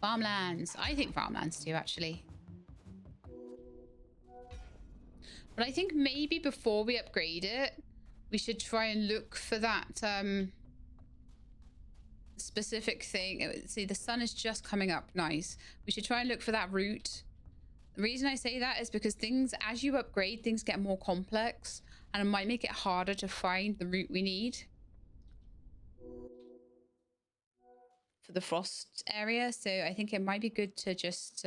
Farmlands. I think farmlands too, actually. But I think maybe before we upgrade it, we should try and look for that specific thing. See, the sun is just coming up. Nice. We should try and look for that route. The reason I say that is because things, as you upgrade, things get more complex, and it might make it harder to find the route we need for the frost area. So I think it might be good to just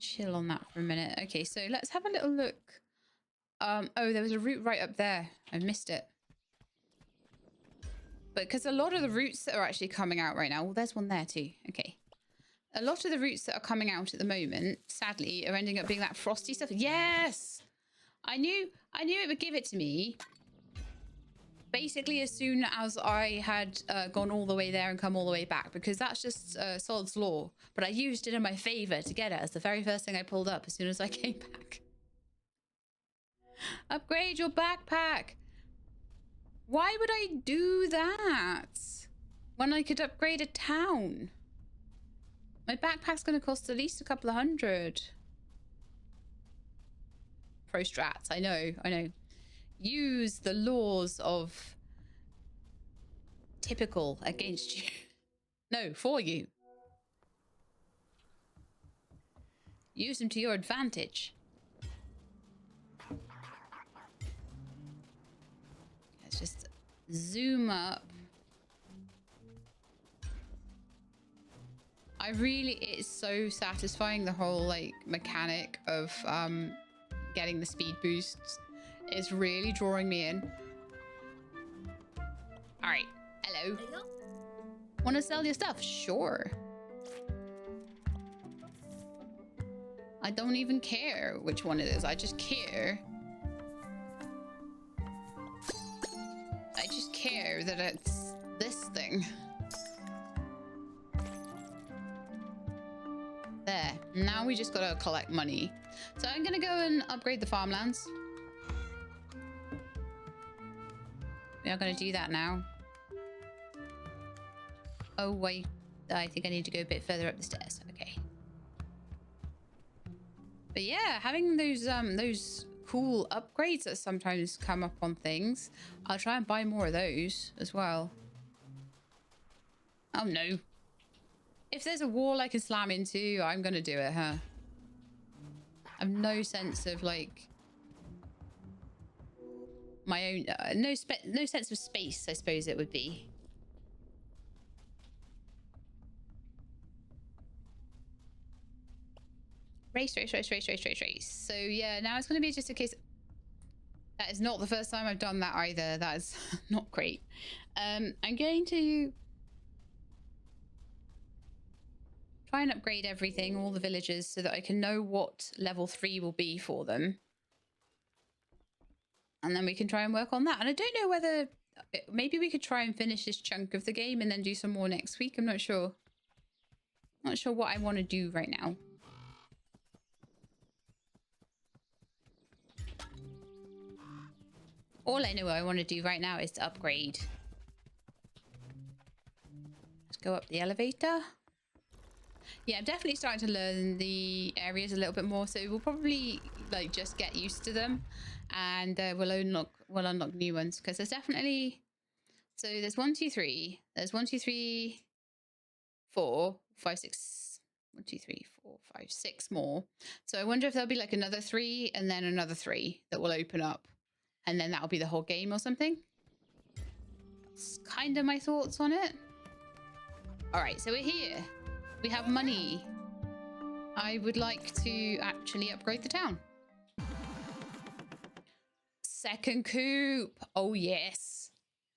chill on that for a minute. Okay, so let's have a little look. Oh, there was a route right up there. I missed it. But because a lot of the routes that are actually coming out right now, well, there's one there too. Okay. A lot of the routes that are coming out at the moment, sadly, are ending up being that frosty stuff. Yes! I knew it would give it to me. Basically, as soon as I had gone all the way there and come all the way back, because that's just Sod's Law. But I used it in my favor to get it as the very first thing I pulled up as soon as I came back. Upgrade your backpack. Why would I do that when I could upgrade a town? My backpack's going to cost at least a couple of hundred. Pro strats, I know. Use the laws of typical against you. No, for you. Use them to your advantage. Let's just zoom up. It's so satisfying, the whole like mechanic of getting the speed boosts. It's really drawing me in. All right, hello. Want to sell your stuff? Sure. I don't even care which one it is. I just care. I just care that it's this thing. There. Now we just gotta collect money. So I'm gonna go and upgrade the farmlands. We are gonna do that now. Oh wait, I think I need to go a bit further up the stairs. Okay. But yeah, having those cool upgrades that sometimes come up on things, I'll try and buy more of those as well. Oh no. If there's a wall I can slam into, I'm gonna do it, huh? I have no sense of like my own no sense of space, I suppose it would be. Race. So yeah, now it's going to be just a case. That is not the first time I've done that either. That is not great. I'm going to try and upgrade everything, all the villages, so that I can know what level 3 will be for them. And then we can try and work on that. And I don't know whether maybe we could try and finish this chunk of the game and then do some more next week. I'm not sure. Not sure what I want to do right now. All I know I want to do right now is to upgrade. Let's go up the elevator. Yeah, I'm definitely starting to learn the areas a little bit more, so we'll probably like just get used to them, and we'll unlock new ones, because there's definitely, so there's 1 2 3, there's 1 2 3 4 5 6 1 2 3 4 5 6 more. So I wonder if there'll be like another 3 and then another 3 that will open up. And then that'll be the whole game or something. That's kind of my thoughts on it. All right, so we're here. We have money. I would like to actually upgrade the town. Second coop. Oh, yes.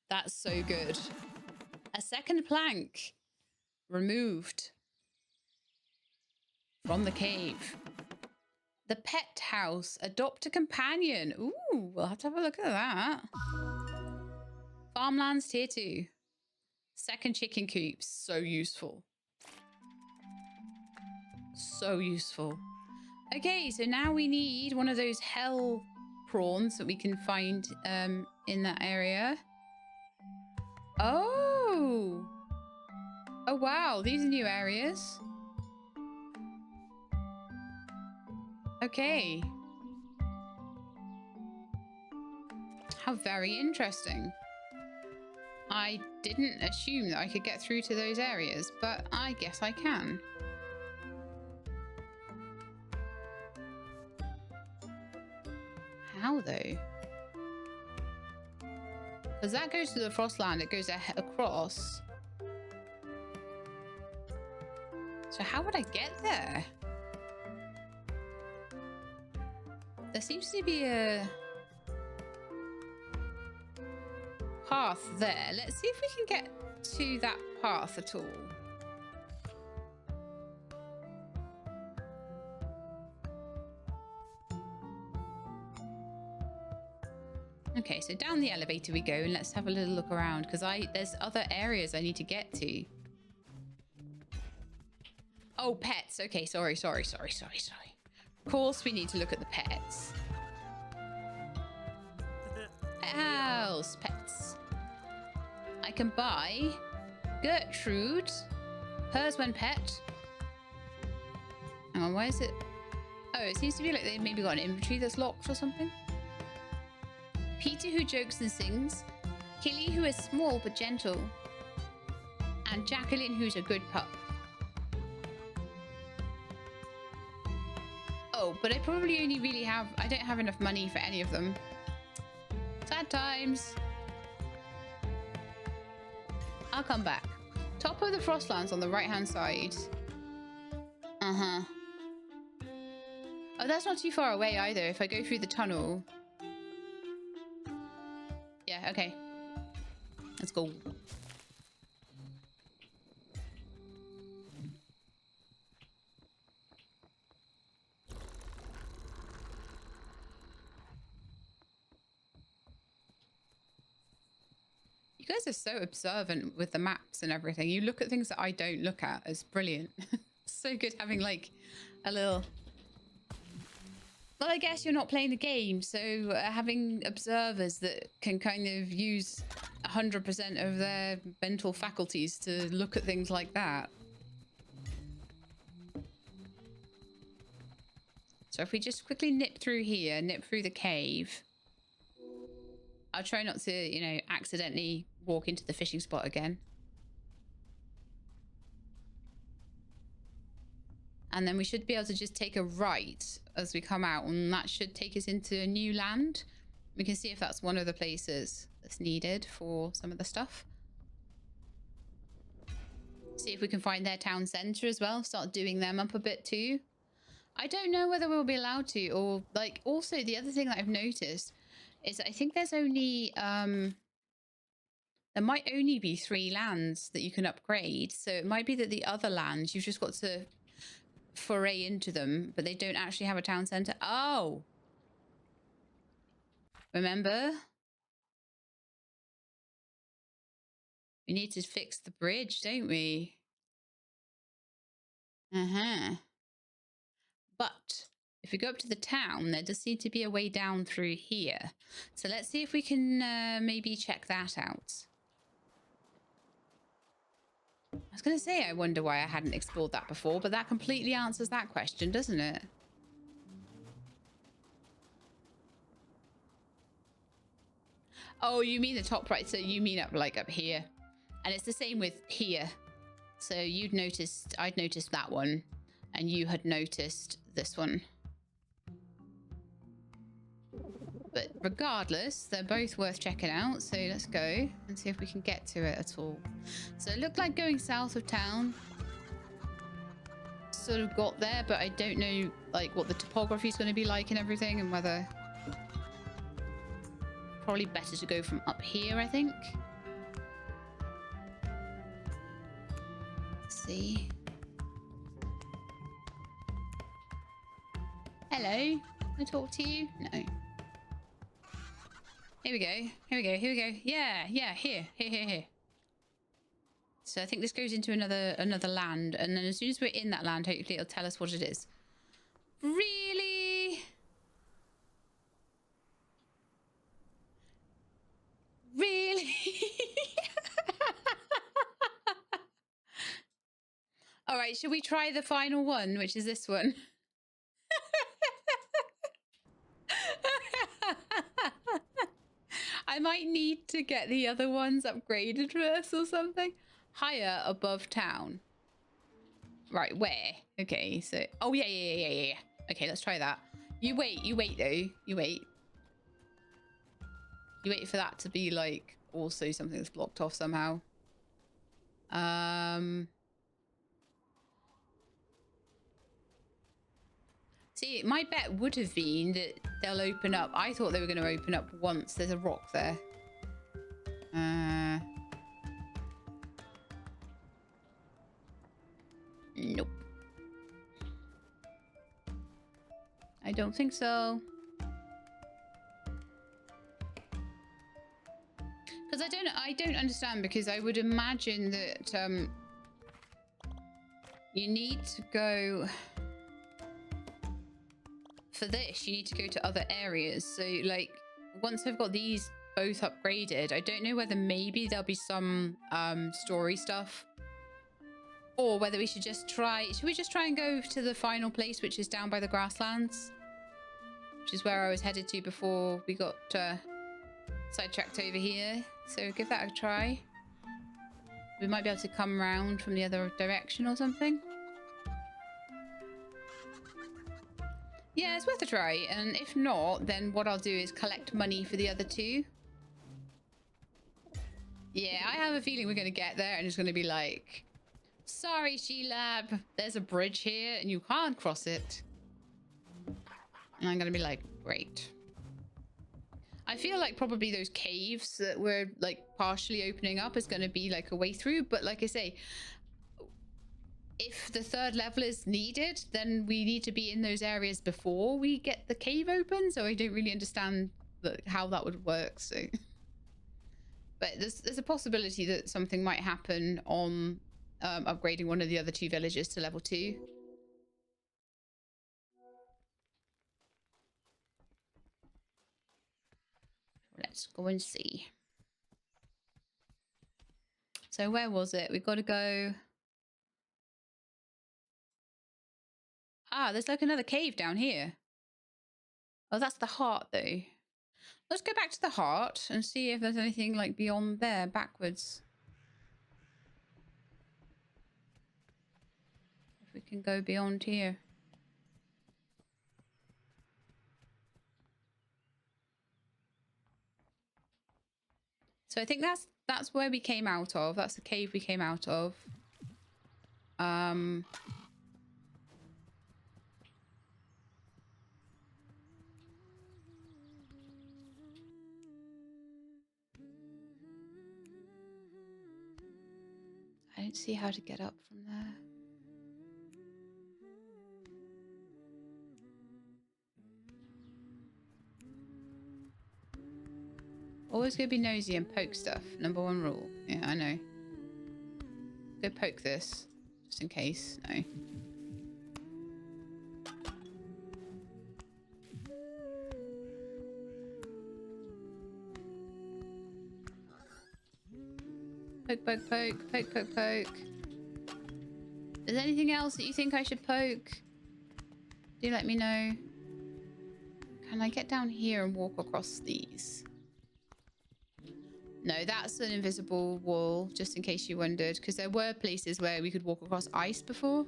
That's so good. A second plank removed from the cave. The pet house. Adopt a companion. Ooh, we'll have to have a look at that. Farmlands tier 2. Second chicken coop. So useful. So useful. Okay, so now we need one of those hell prawns that we can find in that area. Oh! Oh, wow. These are new areas. Okay. How very interesting. I didn't assume that I could get through to those areas, but I guess I can. How though? Because that goes to the Frostland, it goes across. So how would I get there? There seems to be a path there. Let's see if we can get to that path at all. Okay, so down the elevator we go, and let's have a little look around, because there's other areas I need to get to. Oh, pets. Okay, sorry. Of course we need to look at the pets. House pets. I can buy Gertrude. Hers when pet. Hang on, why is it? Oh, it seems to be like they maybe got an inventory that's locked or something. Peter, who jokes and sings. Killy, who is small but gentle. And Jacqueline, who's a good pup. Oh, but I probably only really have... I don't have enough money for any of them. Sad times. I'll come back. Top of the Frostlands on the right-hand side. Uh-huh. Oh, that's not too far away either if I go through the tunnel. Yeah, okay. Let's go. You guys are so observant with the maps and everything. You look at things that I don't look at. It's brilliant. So good having like a little... Well, I guess you're not playing the game, so having observers that can kind of use 100% of their mental faculties to look at things like that. So if we just quickly nip through here, nip through the cave. I'll try not to, you know, accidentally walk into the fishing spot again. And then we should be able to just take a right as we come out, and that should take us into a new land. We can see if that's one of the places that's needed for some of the stuff. See if we can find their town centre as well. Start doing them up a bit too. I don't know whether we'll be allowed to, or like, also the other thing that I've noticed is that I think there's only, there might only be 3 lands that you can upgrade. So it might be that the other lands, you've just got to foray into them, but they don't actually have a town centre. Oh! Remember? We need to fix the bridge, don't we? Uh-huh. But if we go up to the town, there does seem to be a way down through here. So let's see if we can maybe check that out. I was going to say, I wonder why I hadn't explored that before, but that completely answers that question, doesn't it? Oh, you mean the top right, so you mean up like up here. And it's the same with here. So you'd noticed, I'd noticed that one, and you had noticed this one. But regardless, they're both worth checking out. So let's go and see if we can get to it at all. So it looked like going south of town. Sort of got there, but I don't know like what the topography is going to be like and everything, and whether... Probably better to go from up here, I think. Let's see. Hello? Can I talk to you? No. Here we go. Here we go. Here we go. Yeah, yeah, here. So I think this goes into another land, and then as soon as we're in that land, hopefully it'll tell us what it is. Really? All right, should we try the final one, which is this one? I might need to get the other ones upgraded first or something. Higher above town. Right, where? Okay, so... Oh, yeah. Okay, let's try that. You wait though. You wait. You wait for that to be, like, also something that's blocked off somehow. See, my bet would have been that they'll open up. I thought they were going to open up once there's a rock there. Nope. I don't think so. Because I don't understand, because I would imagine that you need to go for this, you need to go to other areas. So like once I've got these both upgraded, I don't know whether maybe there'll be some story stuff, or whether we should just try, should we just try and go to the final place, which is down by the grasslands, which is where I was headed to before we got sidetracked over here. So give that a try. We might be able to come around from the other direction or something. Yeah, it's worth a try. And if not, then what I'll do is collect money for the other two. Yeah, I have a feeling we're going to get there and it's going to be like, sorry, She-Lab, there's a bridge here and you can't cross it. And I'm going to be like, great. I feel like probably those caves that were like partially opening up is going to be like a way through. But like I say, if the third level is needed, then we need to be in those areas before we get the cave open. So I don't really understand how that would work. So, but there's a possibility that something might happen on upgrading one of the other two villages to level 2. Let's go and see. So where was it? We've got to go. Ah, there's like another cave down here. Oh, that's the heart though. Let's go back to the heart and see if there's anything like beyond there, backwards. If we can go beyond here. So I think that's where we came out of. That's the cave we came out of. I don't see how to get up from there. Always go be nosy and poke stuff. Number 1 rule. Yeah, I know. Go poke this, just in case. No. Poke, poke, poke, poke, poke, poke. Is there anything else that you think I should poke? Do let me know. Can I get down here and walk across these? No, that's an invisible wall, just in case you wondered, because there were places where we could walk across ice before.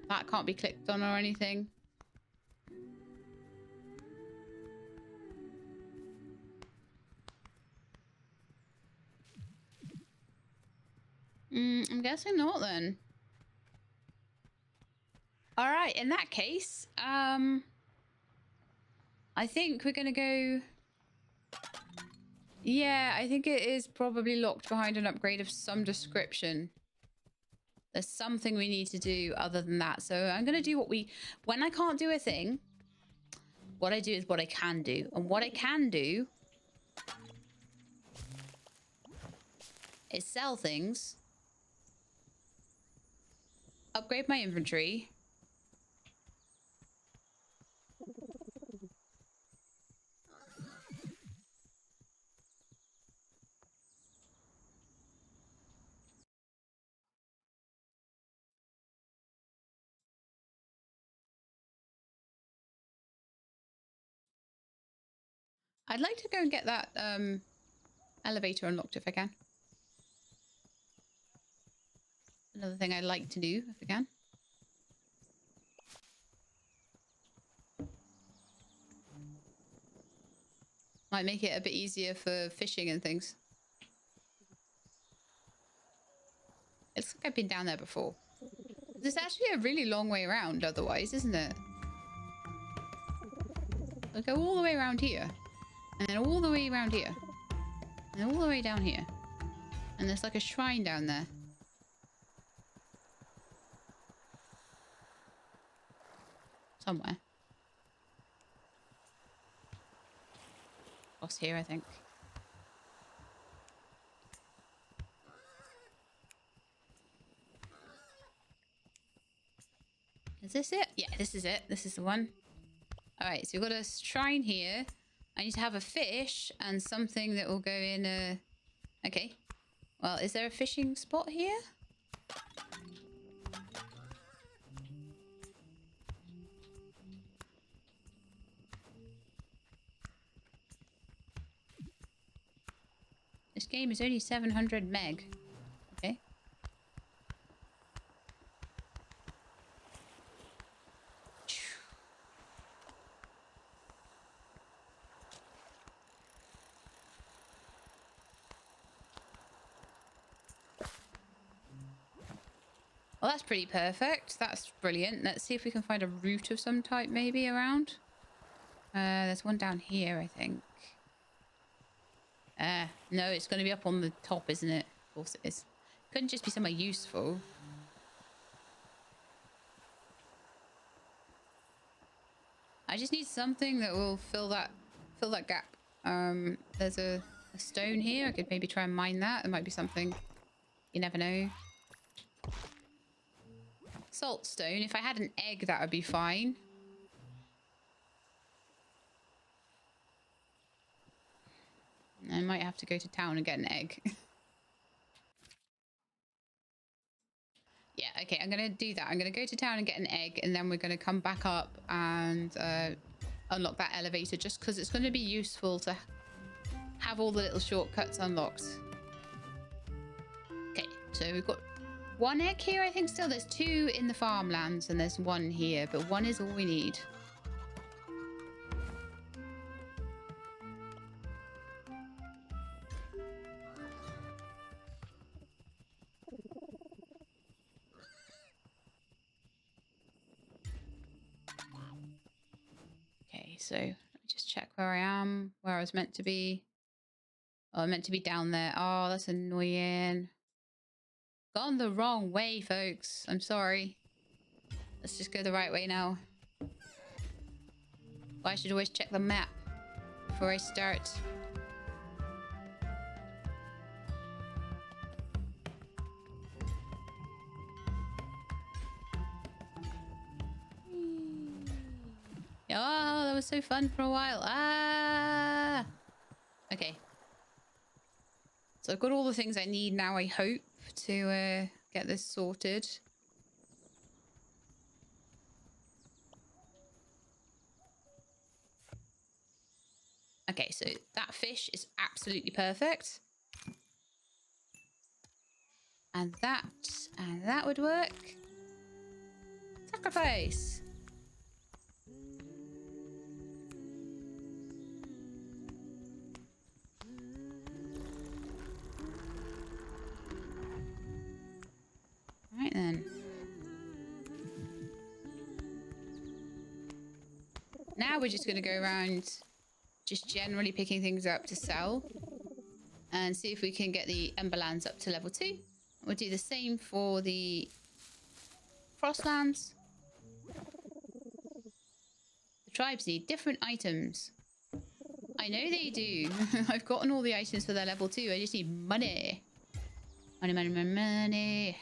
That can't be clicked on or anything. I'm guessing not then. All right, in that case, I think we're gonna go. Yeah, I think it is probably locked behind an upgrade of some description. There's something we need to do other than that. So I'm gonna do when I can't do a thing, what I do is what I can do. And what I can do is sell things, upgrade my inventory, I'd like to go and get that elevator unlocked if I can. Another thing I'd like to do if I can. Might make it a bit easier for fishing and things. It looks like I've been down there before. There's actually a really long way around otherwise, isn't it? I'll go all the way around here. And then all the way around here. And then all the way down here. And there's like a shrine down there. Somewhere. Across here, I think. Is this it? Yeah, this is it. This is the one. Alright, so we've got a shrine here. I need to have a fish and something that will go in a... Okay. Well, is there a fishing spot here? This game is only 700 meg. Okay. Well, that's pretty perfect. That's brilliant. Let's see if we can find a route of some type maybe around. There's one down here, I think. No, it's going to be up on the top, isn't it? Of course it is. Couldn't just be somewhere useful. I just need something that will fill that gap. There's a stone here. I could maybe try and mine that. There might be something. You never know. Salt stone. If I had an egg, that would be fine. I might have to go to town and get an egg. Yeah, okay, I'm going to do that. I'm going to go to town and get an egg, and then we're going to come back up and unlock that elevator, just because it's going to be useful to have all the little shortcuts unlocked. Okay, so we've got one egg here, I think still. There's 2 in the farmlands, and there's 1 here, but 1 is all we need. So let me just check where I am, where I was meant to be. Oh, I'm meant to be down there. Oh, that's annoying. Gone the wrong way, folks. I'm sorry. Let's just go the right way now. Well, I should always check the map before I start. Oh, that was so fun for a while. Ah! Okay. So I've got all the things I need now, I hope, to get this sorted. Okay, so that fish is absolutely perfect. And that would work. Sacrifice! Right then. Now we're just going to go around just generally picking things up to sell and see if we can get the Emberlands up to level 2. We'll do the same for the Frostlands. The tribes need different items. I know they do. I've gotten all the items for their level 2. I just need money. Money, money, money, money.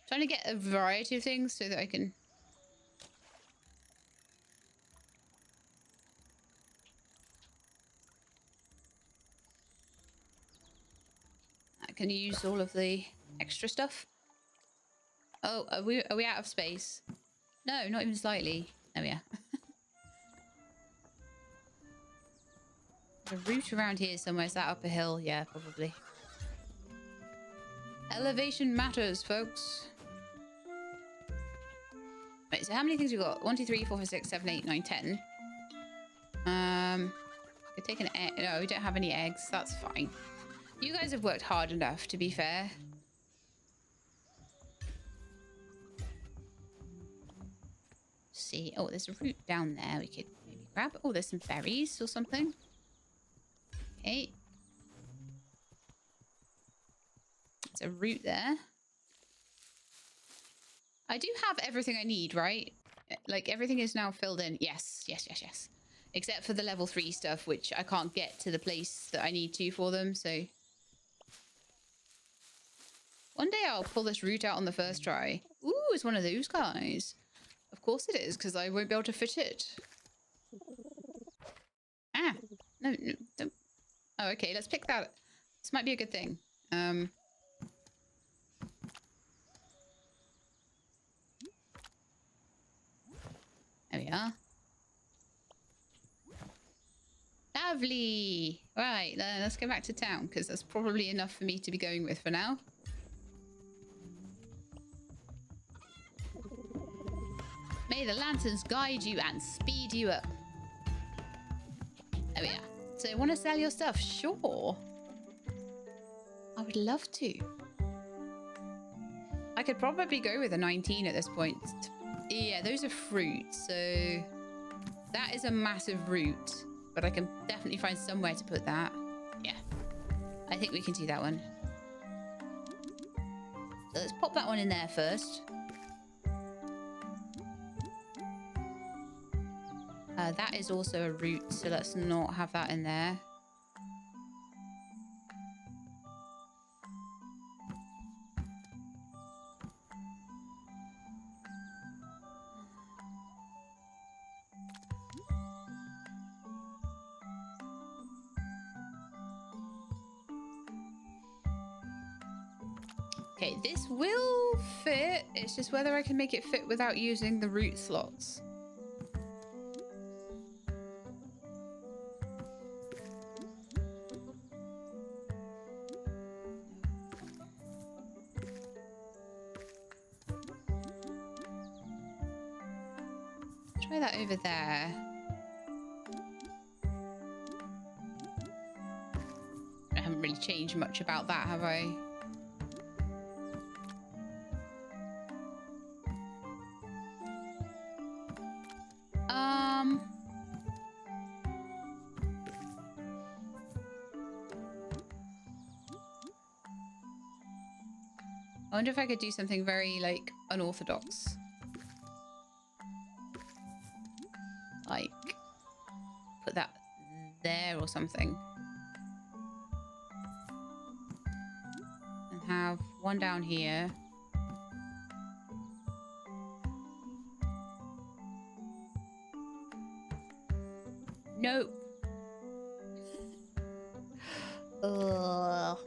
Trying to get a variety of things so that I can... use all of the extra stuff. Oh, are we out of space? No, not even slightly. There we are. There's a route around here somewhere. Is that up a hill? Yeah, probably. Elevation matters, folks. Right, so how many things we got? 1, 2, 3, 4, 5, 6, 7, 8, 9, 10. Could take an egg. No, we don't have any eggs. That's fine. You guys have worked hard enough, to be fair. See. Oh, there's a root down there we could maybe grab. Oh, there's some berries or something. Okay. There's a root there. I do have everything I need, right? Like, everything is now filled in. Yes, yes, yes, yes. Except for the level 3 stuff, which I can't get to the place that I need to for them, so... One day I'll pull this route out on the first try. Ooh, it's one of those guys. Of course it is, because I won't be able to fit it. Ah! No, no, don't... Oh, okay, let's pick that. This might be a good thing. There we are. Lovely! Right, then let's go back to town, because that's probably enough for me to be going with for now. May the lanterns guide you and speed you up. There we are. So, want to sell your stuff? Sure. I would love to. I could probably go with a 19 at this point. Yeah, those are fruit, so that is a massive root, but I can definitely find somewhere to put that. Yeah, I think we can do that one. So let's pop that one in there first. That is also a root, so let's not have that in there. Okay, this will fit. It's just whether I can make it fit without using the root slots. Try that over there. I haven't really changed much about that, have I? I wonder if I could do something very, like, unorthodox. Like, put that there or something. And have one down here. Nope. Ugh.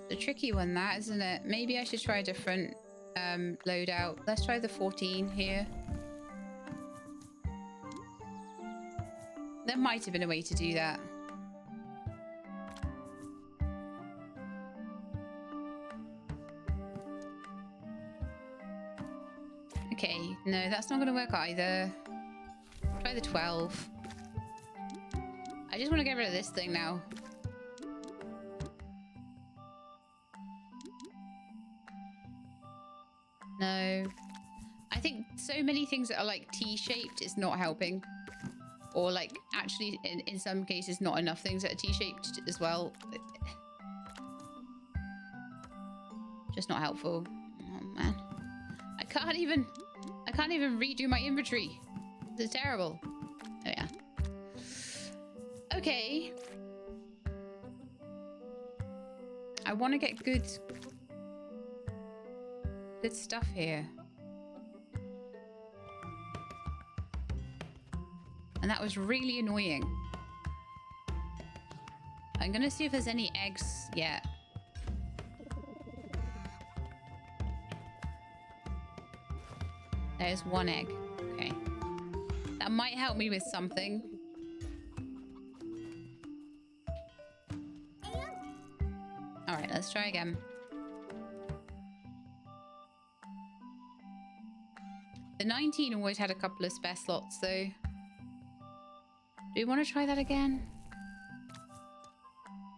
The tricky one, that, isn't it? Maybe I should try a different loadout. Let's try the 14 here. There might have been a way to do that. Okay, no, that's not going to work either. Try the 12. I just want to get rid of this thing now. No. I think so many things that are like T-shaped is not helping. Or like actually in some cases not enough things that are T-shaped as well. Just not helpful. Oh man. I can't even redo my inventory. This is terrible. Oh yeah. Okay. I want to get good stuff here. And that was really annoying. I'm gonna see if there's any eggs yet. There's 1 egg. Okay. That might help me with something. All right, let's try again. The 19 always had a couple of spare slots, though. Do we want to try that again?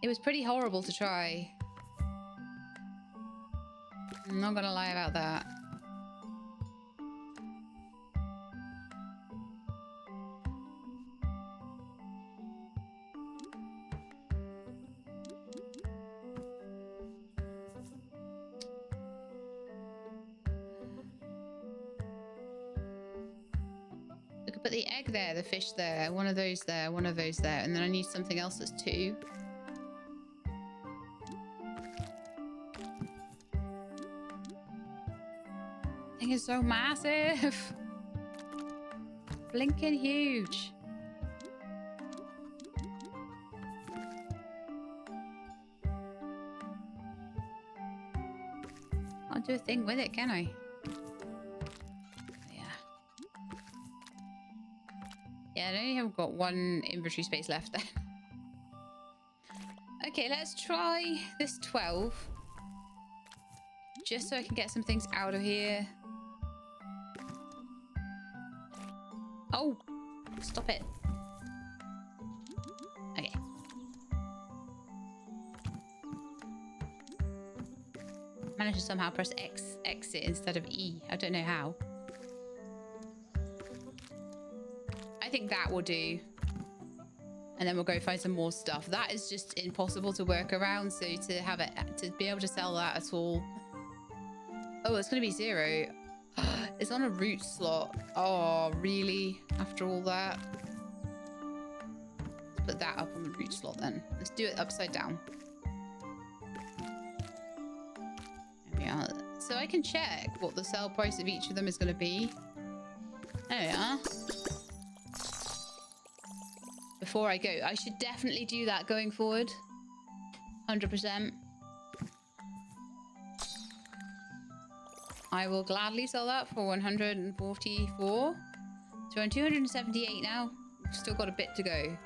It was pretty horrible to try. I'm not gonna lie about that. We could put the egg there, the fish there, one of those there, one of those there, and then I need something else that's 2. Thing is so massive. Blinking huge. I'll do a thing with it, can I? Yeah, I only have got 1 inventory space left then. Okay, let's try this 12. Just so I can get some things out of here. Oh, stop it. Okay. Managed to somehow press exit instead of E. I don't know how. I think that will do. And then we'll go find some more stuff. That is just impossible to work around. So to have it, to be able to sell that at all. Oh, it's going to be 0. It's on a root slot. Oh, really? After all that? Let's put that up on the root slot then. Let's do it upside down. There we are. So I can check what the sell price of each of them is going to be. There we are. Before I go, I should definitely do that going forward. 100%. I will gladly sell that for 144. So we're on 278 now. We've still got a bit to go.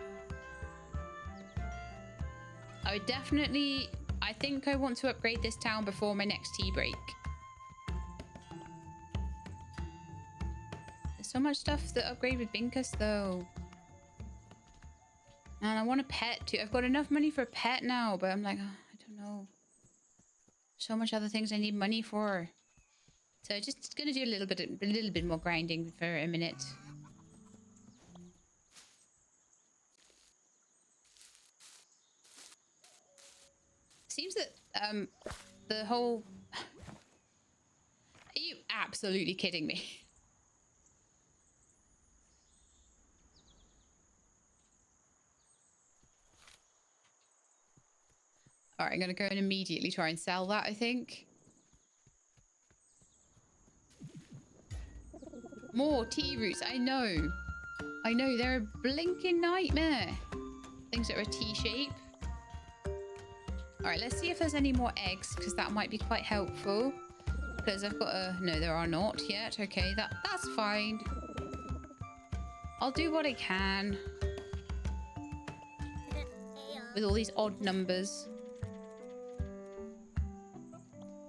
I would definitely... I think I want to upgrade this town before my next tea break. There's so much stuff that upgrade with Binkus though. And I want a pet too. I've got enough money for a pet now, but I'm like, oh, I don't know. So much other things I need money for. So just gonna do a little bit more grinding for a minute. Seems that the whole... Are you absolutely kidding me? All right, I'm gonna go and immediately try and sell that, I think. More tea roots, I know. I know, they're a blinking nightmare. Things that are a T shape. All right, let's see if there's any more eggs, because that might be quite helpful. Because I've got a... No, there are not yet. Okay, that's fine. I'll do what I can. With all these odd numbers.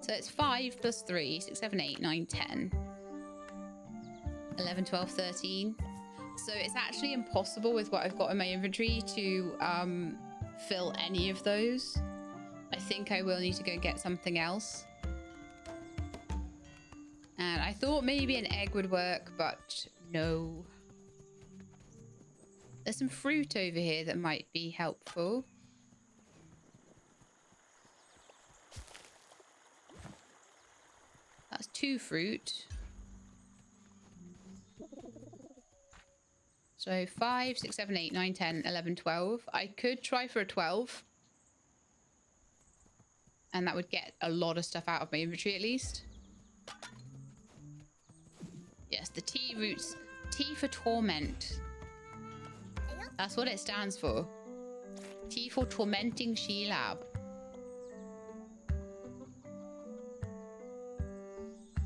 So it's 5 plus 3, 6, 7, 8, 9, 10. 11, 12, 13. So it's actually impossible with what I've got in my inventory to fill any of those. I think I will need to go get something else. And I thought maybe an egg would work, but no. There's some fruit over here that might be helpful. That's 2 fruit. So 5, 6, 7, 8, 9, 10, 11, 12. I could try for a 12. And that would get a lot of stuff out of my inventory at least. Yes, the tea roots. T for torment. That's what it stands for. T for tormenting Sheilab.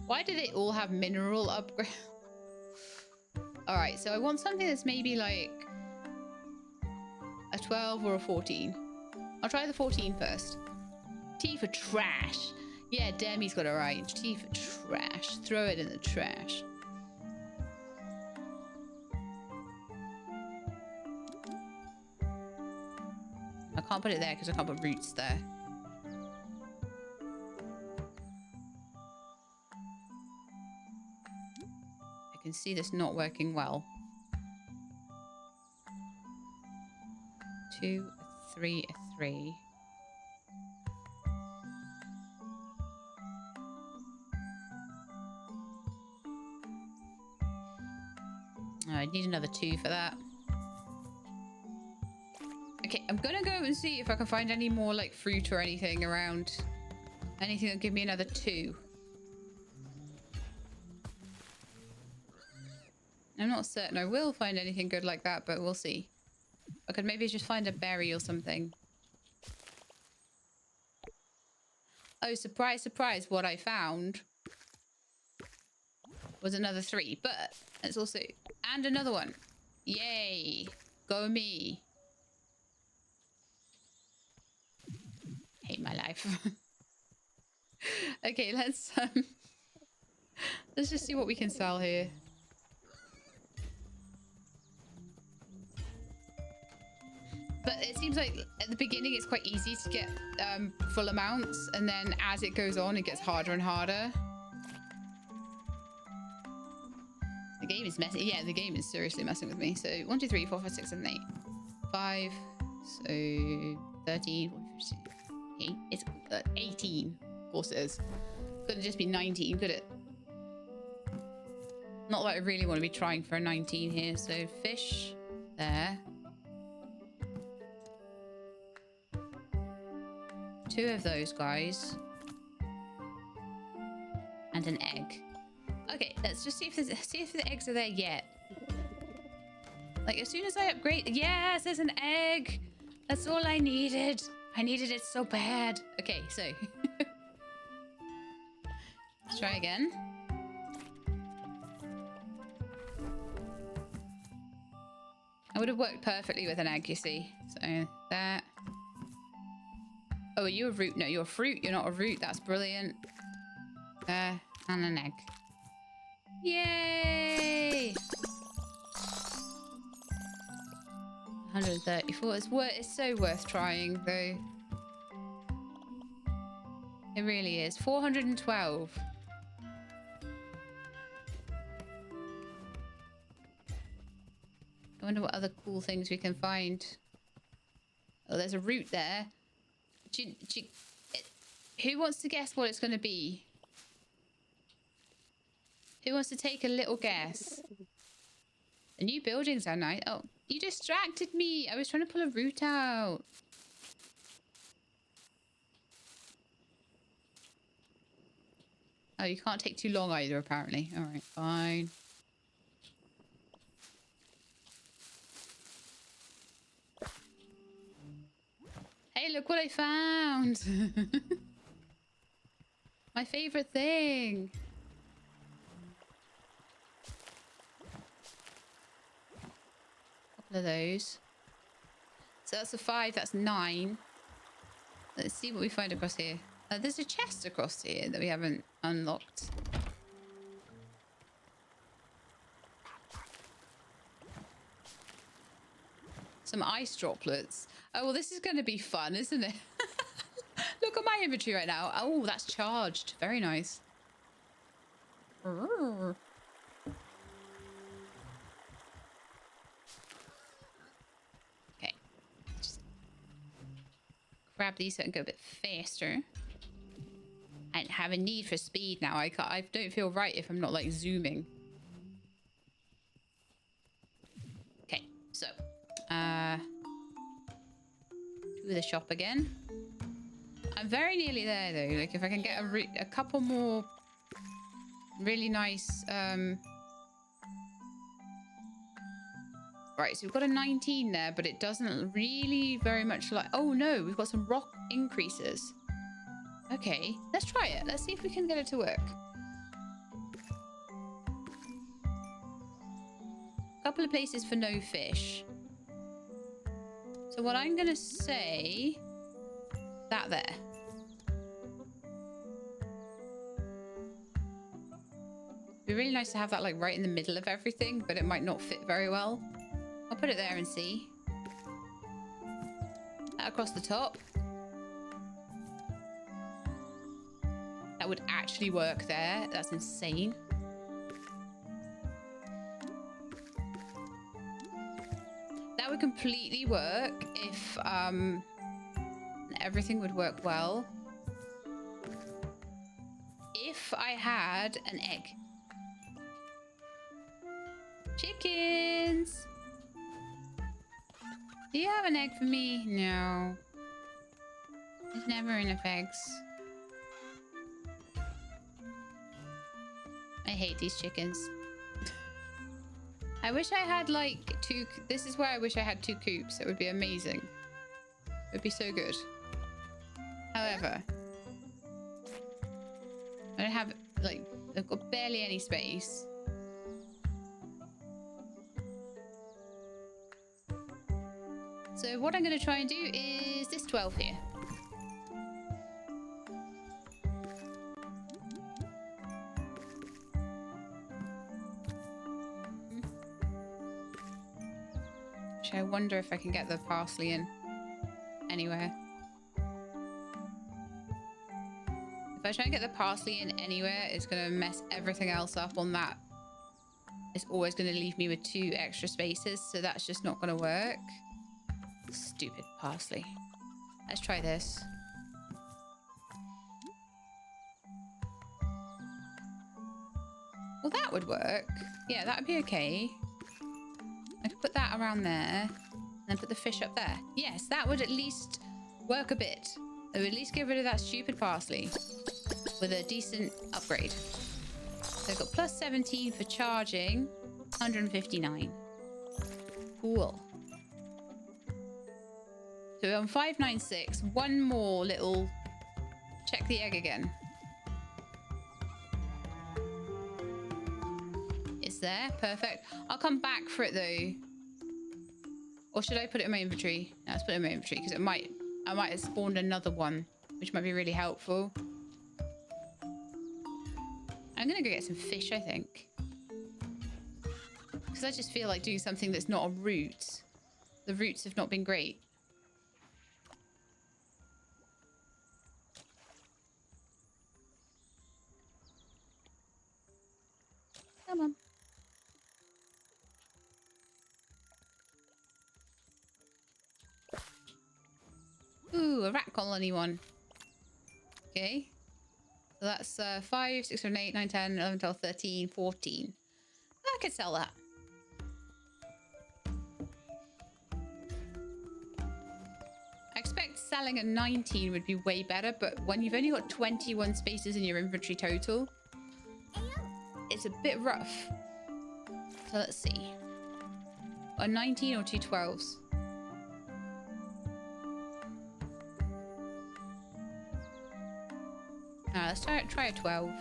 Why do they all have mineral upgrade? All right, so I want something that's maybe like a 12 or a 14. I'll try the 14 first. T for trash. Yeah, Demi's got it right. T for trash. Throw it in the trash. I can't put it there because I can't put roots there. I can see this not working well. 2, a 3, a 3. Oh, I need another 2 for that. Okay, I'm gonna go and see if I can find any more like fruit or anything around. Anything that'll give me another 2. I'm not certain I will find anything good like that, but we'll see. I could maybe just find a berry or something. Oh, surprise, surprise. What I found was another 3, but it's also... And another one. Yay. Go me. Hate my life. Okay, let's just see what we can sell here. But it seems like at the beginning it's quite easy to get full amounts, and then as it goes on it gets harder and harder. The game is messing. Yeah, the game is seriously messing with me. So 1, 2, 3, 4, 5, 6, 7, 8, 5. So 13. 8. It's 18. Of course it is. Couldn't just be 19, could it? Not that I really want to be trying for a 19 here. So fish there. 2 of those guys. And an egg. Okay, let's just see if the eggs are there yet. Like, as soon as I upgrade... Yes, there's an egg! That's all I needed. I needed it so bad. Okay, so... Let's try again. I would have worked perfectly with an egg, you see. So, that... Oh, are you a root? No, you're a fruit. You're not a root. That's brilliant. There. And an egg. Yay! 134. It's so worth trying, though. It really is. 412. I wonder what other cool things we can find. Oh, there's a root there. Who wants to guess what it's going to be? Who wants to take a little guess? The new buildings are nice. Oh, you distracted me. I was trying to pull a root out. Oh, you can't take too long either, apparently. All right, fine. Hey, look what I found. My favorite thing. Couple of those. So that's a 5, that's 9. Let's see what we find across here. There's a chest across here that we haven't unlocked. Some ice droplets. Oh, well, this is going to be fun, isn't it? Look at my inventory right now. Oh, that's charged. Very nice. Okay. Just grab these so I can go a bit faster. I have a need for speed now. I don't feel right if I'm not, like, zooming. Okay, so... to the shop again. I'm very nearly there though. Like if I can get a couple more really nice right, so we've got a 19 there, but it doesn't really very much like... Oh no, we've got some rock increases. Okay, let's try it. Let's see if we can get it to work. A couple of places for no fish. So what I'm gonna say, that there. It'd be really nice to have that like right in the middle of everything, but it might not fit very well. I'll put it there and see. That across the top. That would actually work there. That's insane. That would completely work if everything would work well. If I had an egg. Chickens! Do you have an egg for me? No. There's never enough eggs. I hate these chickens. I wish I had like two. This is where I wish I had 2 coops. It would be amazing. It would be so good. However, I don't have like, I've got barely any space. So what I'm going to try and do is this 12 here. I wonder if I can get the parsley in anywhere. If I try and get the parsley in anywhere, it's going to mess everything else up on that. It's always going to leave me with 2 extra spaces, so that's just not going to work. Stupid parsley. Let's try this. Well, that would work. Yeah, that would be okay. I could put that around there and then put the fish up there. Yes, that would at least work a bit. It would at least get rid of that stupid parsley with a decent upgrade. So I've got plus 17 for charging, 159. Cool. So on 596, one more little check the egg again. It's there, perfect. I'll come back for it though. Or should I put it in my inventory? No, let's put it in my inventory because I might have spawned another one, which might be really helpful. I'm gonna go get some fish, I think. Because I just feel like doing something that's not a root. The roots have not been great. Come on. Ooh, a rat colony one. Okay. So that's 5, 6, 7, 8, 9, 10, 11, 12, 13, 14. I could sell that. I expect selling at 19 would be way better, but when you've only got 21 spaces in your inventory total, it's a bit rough. So let's see. A 19 or 2 12s? Let's try a 12.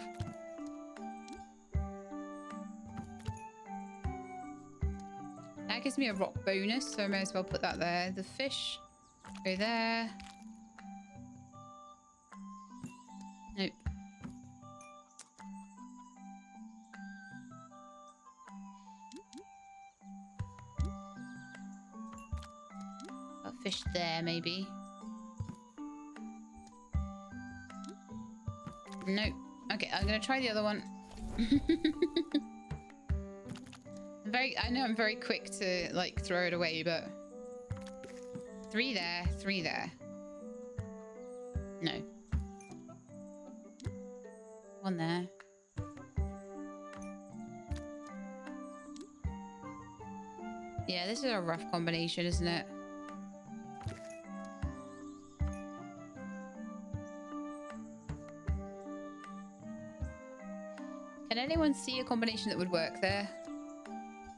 That gives me a rock bonus, so I may as well put that there. The fish go there. Nope. Got fish there, maybe. Nope. Okay, I'm gonna try the other one. I know I'm very quick to like throw it away, but 3 there, 3 there. No. 1 there. Yeah, this is a rough combination, isn't it? Can anyone see a combination that would work there?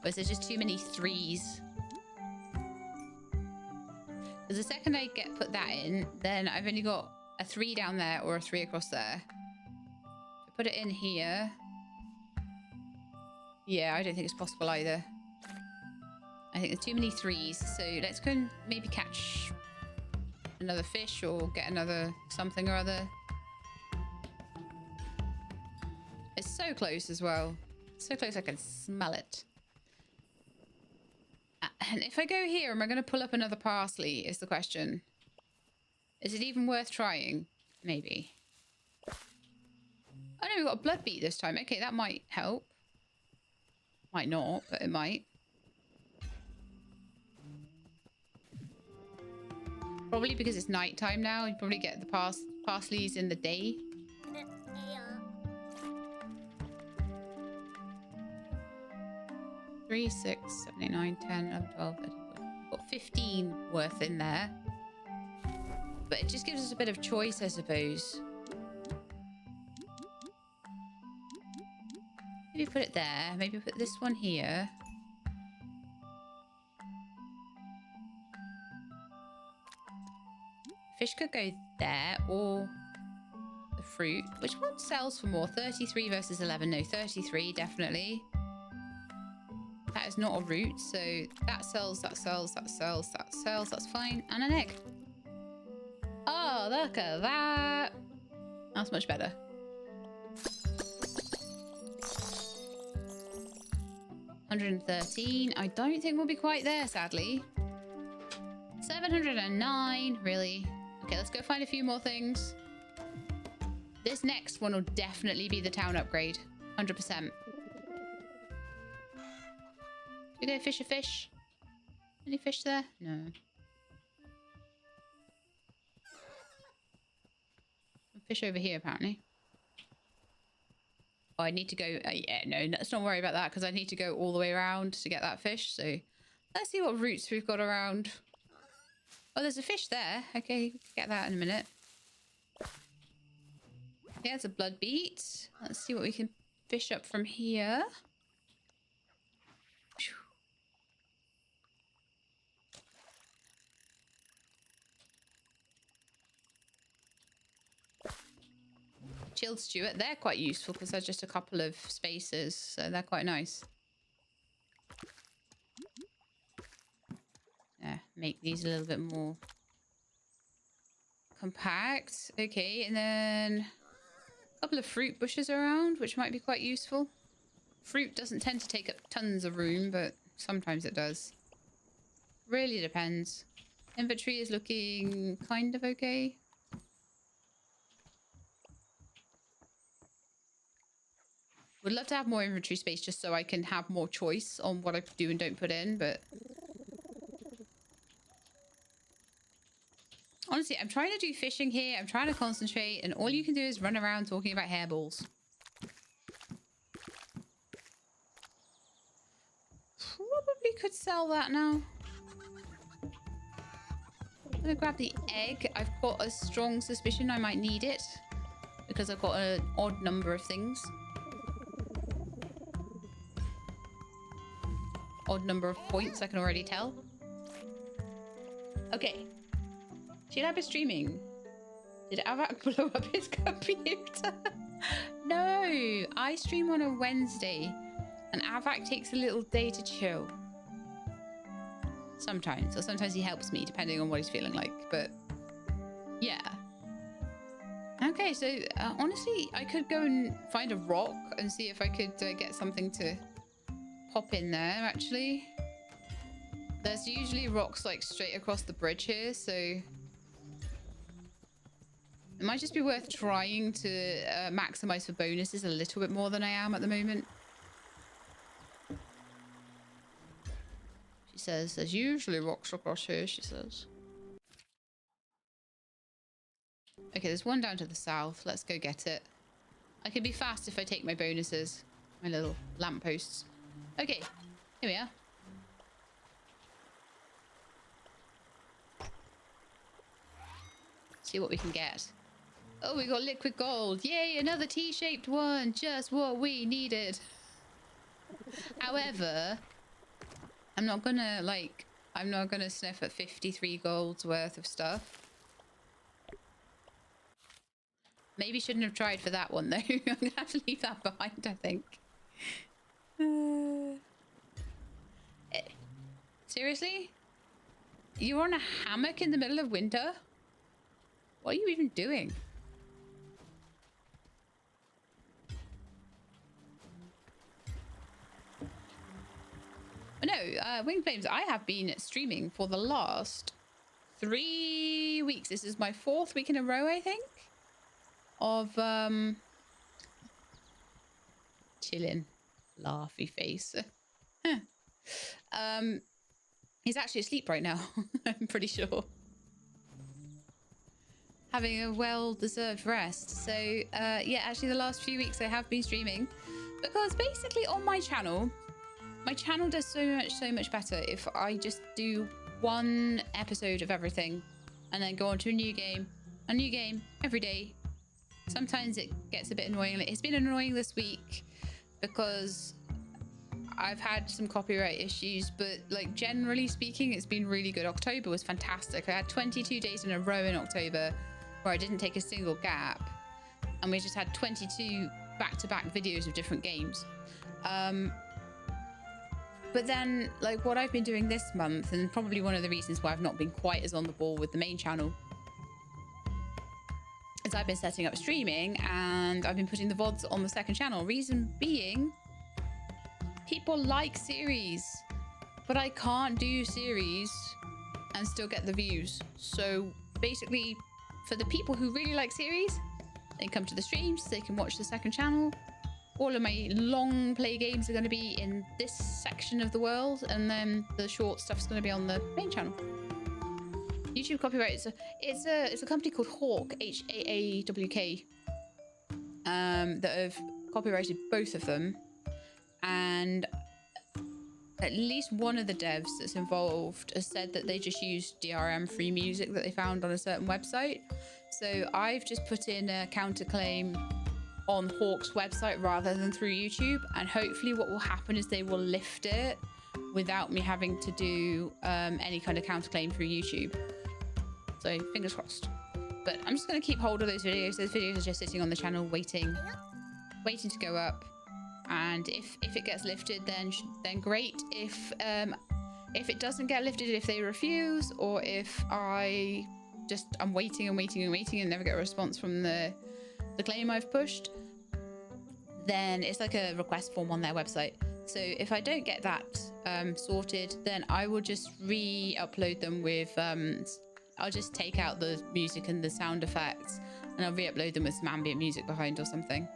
Or is there just too many 3s? Because the second I put that in, then I've only got a 3 down there or a 3 across there. If I put it in here. Yeah, I don't think it's possible either. I think there's too many 3s. So let's go and maybe catch another fish or get another something or other. It's so close as well. So close I can smell it. And if I go here, am I going to pull up another parsley is the question. Is it even worth trying? Maybe. Oh no, we've got a blood beet this time. Okay, that might help. Might not, but it might. Probably because it's nighttime now. You probably get the parsleys in the day. 3, 6, 7, 8, 9, 10, 11, 12, 13, 14. Got 15 worth in there. But it just gives us a bit of choice, I suppose. Maybe put it there. Maybe put this one here. Fish could go there, or the fruit. Which one sells for more? 33 versus 11. No, 33, definitely. That is not a root, so that sells, that sells, that sells, that sells. That's fine. And an egg. Oh, look at that. That's much better. $113. I don't think we'll be quite there, sadly. 709. Really? Okay, let's go find a few more things. This next one will definitely be the town upgrade. 100%. We go fish a fish. Any fish there? No. Fish over here, apparently. Oh, I need to go... yeah, no, let's not worry about that, because I need to go all the way around to get that fish. So let's see what routes we've got around. Oh, there's a fish there. Okay, get that in a minute. Yeah, it's a blood beet. Let's see what we can fish up from here. Chilled Stewart, they're quite useful because they're just a couple of spaces, so they're quite nice. Yeah, make these a little bit more compact. Okay, and then a couple of fruit bushes around, which might be quite useful. Fruit doesn't tend to take up tons of room, but sometimes it does. Really depends. Inventory is looking kind of okay. Would love to have more inventory space just so I can have more choice on what I do and don't put in, but... honestly, I'm trying to do fishing here. I'm trying to concentrate, and all you can do is run around talking about hairballs. Probably could sell that now. I'm gonna grab the egg. I've got a strong suspicion I might need it because I've got an odd number of things. Odd number of points, I can already tell. Okay. Should I be streaming? Did Avak blow up his computer? No, I stream on a Wednesday and Avak takes a little day to chill. Sometimes, or sometimes he helps me depending on what he's feeling like, but yeah. Okay, so honestly, I could go and find a rock and see if I could get something to pop in there, actually. There's usually rocks like straight across the bridge here, so it might just be worth trying to maximize for bonuses a little bit more than I am at the moment. She says there's usually rocks across here, she says. Okay, there's one down to the south. Let's go get it. I can be fast if I take my bonuses. My little lampposts. Okay, here we are. See what we can get. Oh, we got liquid gold. Yay, another T-shaped one. Just what we needed. However, I'm not gonna sniff at 53 gold's worth of stuff. Maybe shouldn't have tried for that one though. I'm gonna have to leave that behind, I think. Seriously? You're on a hammock in the middle of winter? What are you even doing? No, Winged Flames, I have been streaming for the last 3 weeks. This is my 4th week in a row, I think, of chilling. Laughy face. He's actually asleep right now. I'm pretty sure. Having a well-deserved rest. So yeah, actually the last few weeks I have been streaming because basically on my channel does so much better if I just do one episode of everything and then go on to a new game every day. Sometimes it gets a bit annoying. It's been annoying this week because I've had some copyright issues, but like generally speaking, it's been really good. October was fantastic. I had 22 days in a row in October where I didn't take a single gap, and we just had 22 back-to-back videos of different games. But then like what I've been doing this month, and probably one of the reasons why I've not been quite as on the ball with the main channel, is I've been setting up streaming and I've been putting the VODs on the second channel. Reason being, people like series, but I can't do series and still get the views. So basically, for the people who really like series, they come to the streams, they can watch the second channel. All of my long play games are going to be in this section of the world, and then the short stuff is going to be on the main channel. YouTube copyright, it's a company called Hawk, Haawk, that have copyrighted both of them. And at least one of the devs that's involved has said that they just use DRM free music that they found on a certain website. So I've just put in a counterclaim on Hawk's website rather than through YouTube, and hopefully what will happen is they will lift it without me having to do any kind of counterclaim through YouTube. So fingers crossed. But I'm just going to keep hold of those videos. Those videos are just sitting on the channel waiting to go up. And if it gets lifted, then great. If it doesn't get lifted, if they refuse, or if I'm waiting and never get a response from the claim I've pushed, then it's like a request form on their website. So if I don't get that sorted, then I will just re-upload them with I'll just take out the music and the sound effects, and I'll re-upload them with some ambient music behind or something.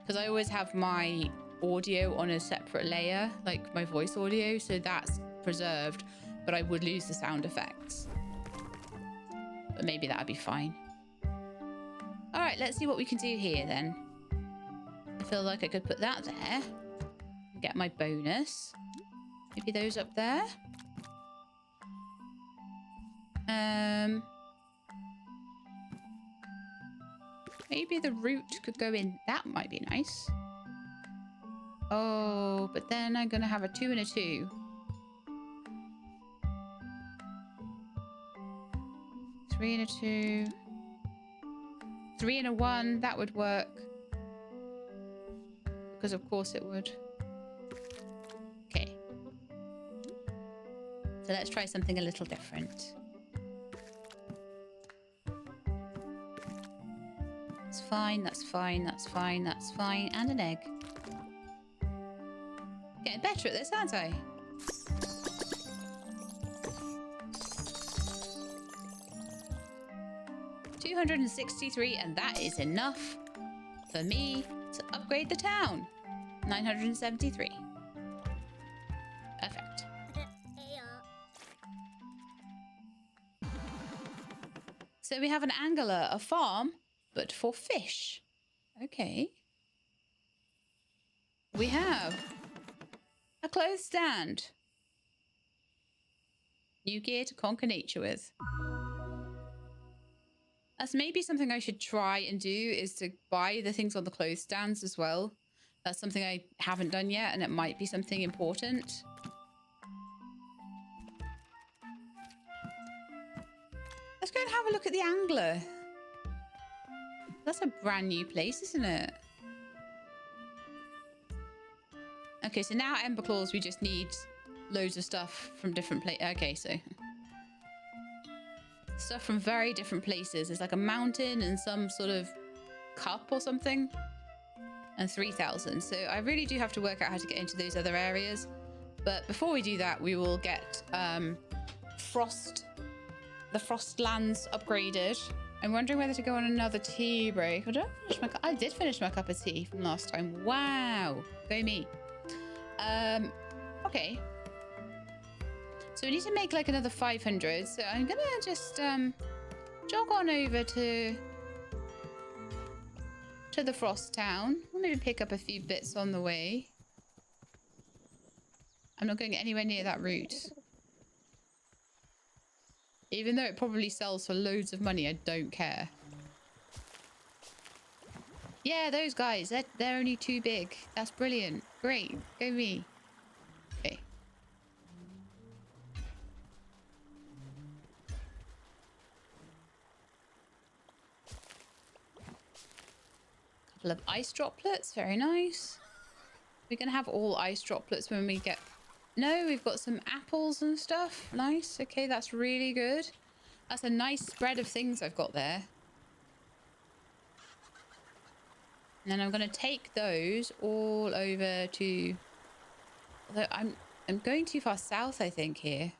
Because I always have my audio on a separate layer, like my voice audio, so that's preserved, but I would lose the sound effects. But maybe that'd be fine. All right, let's see what we can do here then. I feel like I could put that there. Get my bonus. Maybe those up there. Maybe the root could go in. That might be nice. Oh, but then I'm gonna have a 2 and a 2. 3 and a 2. 3 and a 1. That would work. Because of course it would. Okay. So let's try something a little different. That's fine, that's fine, that's fine, that's fine. And an egg. Getting better at this, aren't I? $263, and that is enough for me to upgrade the town. 973. Perfect. So we have an angler, a farm, but for fish. Okay. We have a clothes stand. New gear to conquer nature with. That's maybe something I should try and do, is to buy the things on the clothes stands as well. That's something I haven't done yet, and it might be something important. Let's go and have a look at the angler. That's a brand new place, isn't it? Okay, so now Ember Claws, we just need loads of stuff from different places. Okay, so stuff from very different places. It's like a mountain and some sort of cup or something. And 3,000. So I really do have to work out how to get into those other areas. But before we do that, we will get the Frostlands upgraded. I'm wondering whether to go on another tea break. I did finish my cup of tea from last time. Wow. Go me. Okay. So we need to make like another 500. So I'm gonna just jog on over to the Frost Town. I'll maybe pick up a few bits on the way. I'm not going anywhere near that route. Even though it probably sells for loads of money, I don't care. Yeah, those guys, they're only too big. That's brilliant. Great. Go me. Okay. Couple of ice droplets. Very nice. We're going to have all ice droplets when we get... No, we've got some apples and stuff. Nice. Okay, that's really good. That's a nice spread of things I've got there. And then I'm going to take those all over to... Although I'm going too far south, I think, here.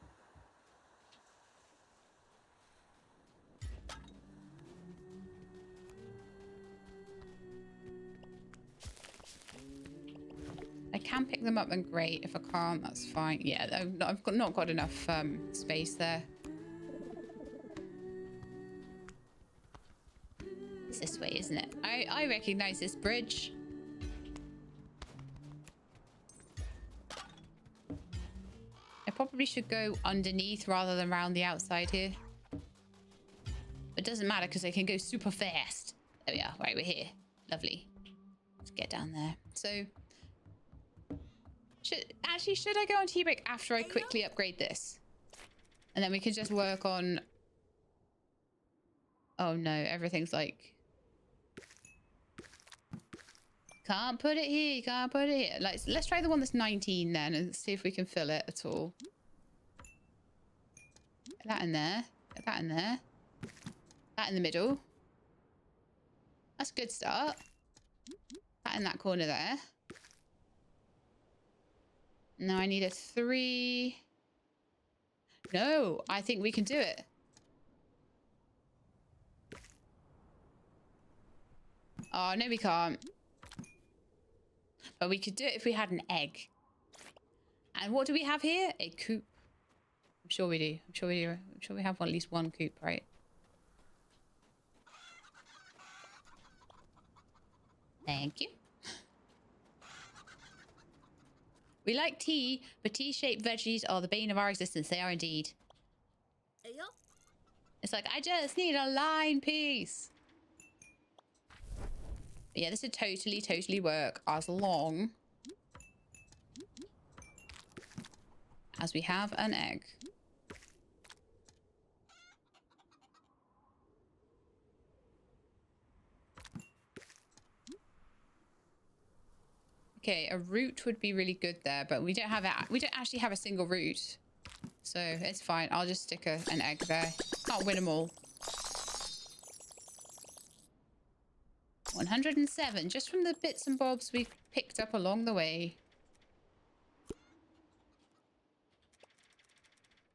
I can pick them up and great. If I can't, that's fine. Yeah, I've not got enough space there. It's this way, isn't it? I recognize this bridge. I probably should go underneath rather than around the outside here. It doesn't matter because I can go super fast. There we are. Right, we're here. Lovely. Let's get down there. So... Should I go on tea break after I quickly upgrade this? And then we can just work on... Oh no, everything's like... Can't put it here, can't put it here. Like, let's try the one that's 19 then and see if we can fill it at all. Get that in there. Get that in there. That in the middle. That's a good start. That in that corner there. Now I need a 3. No, I think we can do it. Oh, no, we can't. But we could do it if we had an egg. And what do we have here? A coop. I'm sure we do. I'm sure we do. I'm sure we have at least one coop, right? Thank you. We like tea, but tea-shaped veggies are the bane of our existence. They are indeed. It's like, I just need a line piece. But yeah, this would totally work as long as we have an egg. Okay, a root would be really good there, but we don't actually have a single root. So it's fine. I'll just stick an egg there. Can't win them all. 107, just from the bits and bobs we picked up along the way.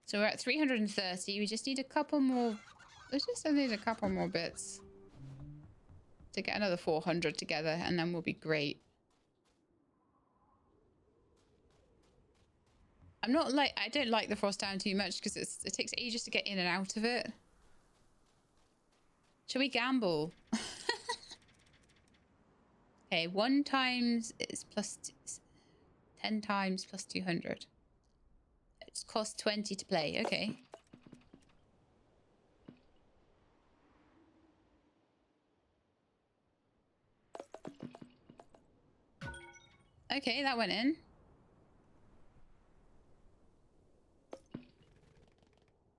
So we're at 330. We just need a couple more. Let's just need a couple more bits to get another 400 together, and then we'll be great. I don't like the Frost Town too much because it takes ages to get in and out of it. Shall we gamble? Okay, 1 times is plus 10 times plus 200. It's cost 20 to play. Okay. Okay, that went in.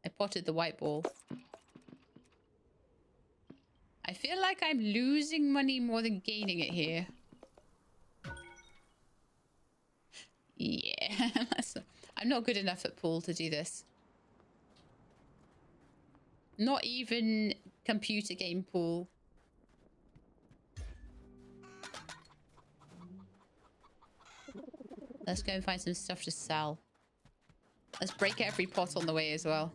I potted the white ball. I feel like I'm losing money more than gaining it here. I'm not good enough at pool to do this. Not even computer game pool. Let's go and find some stuff to sell. Let's break every pot on the way as well.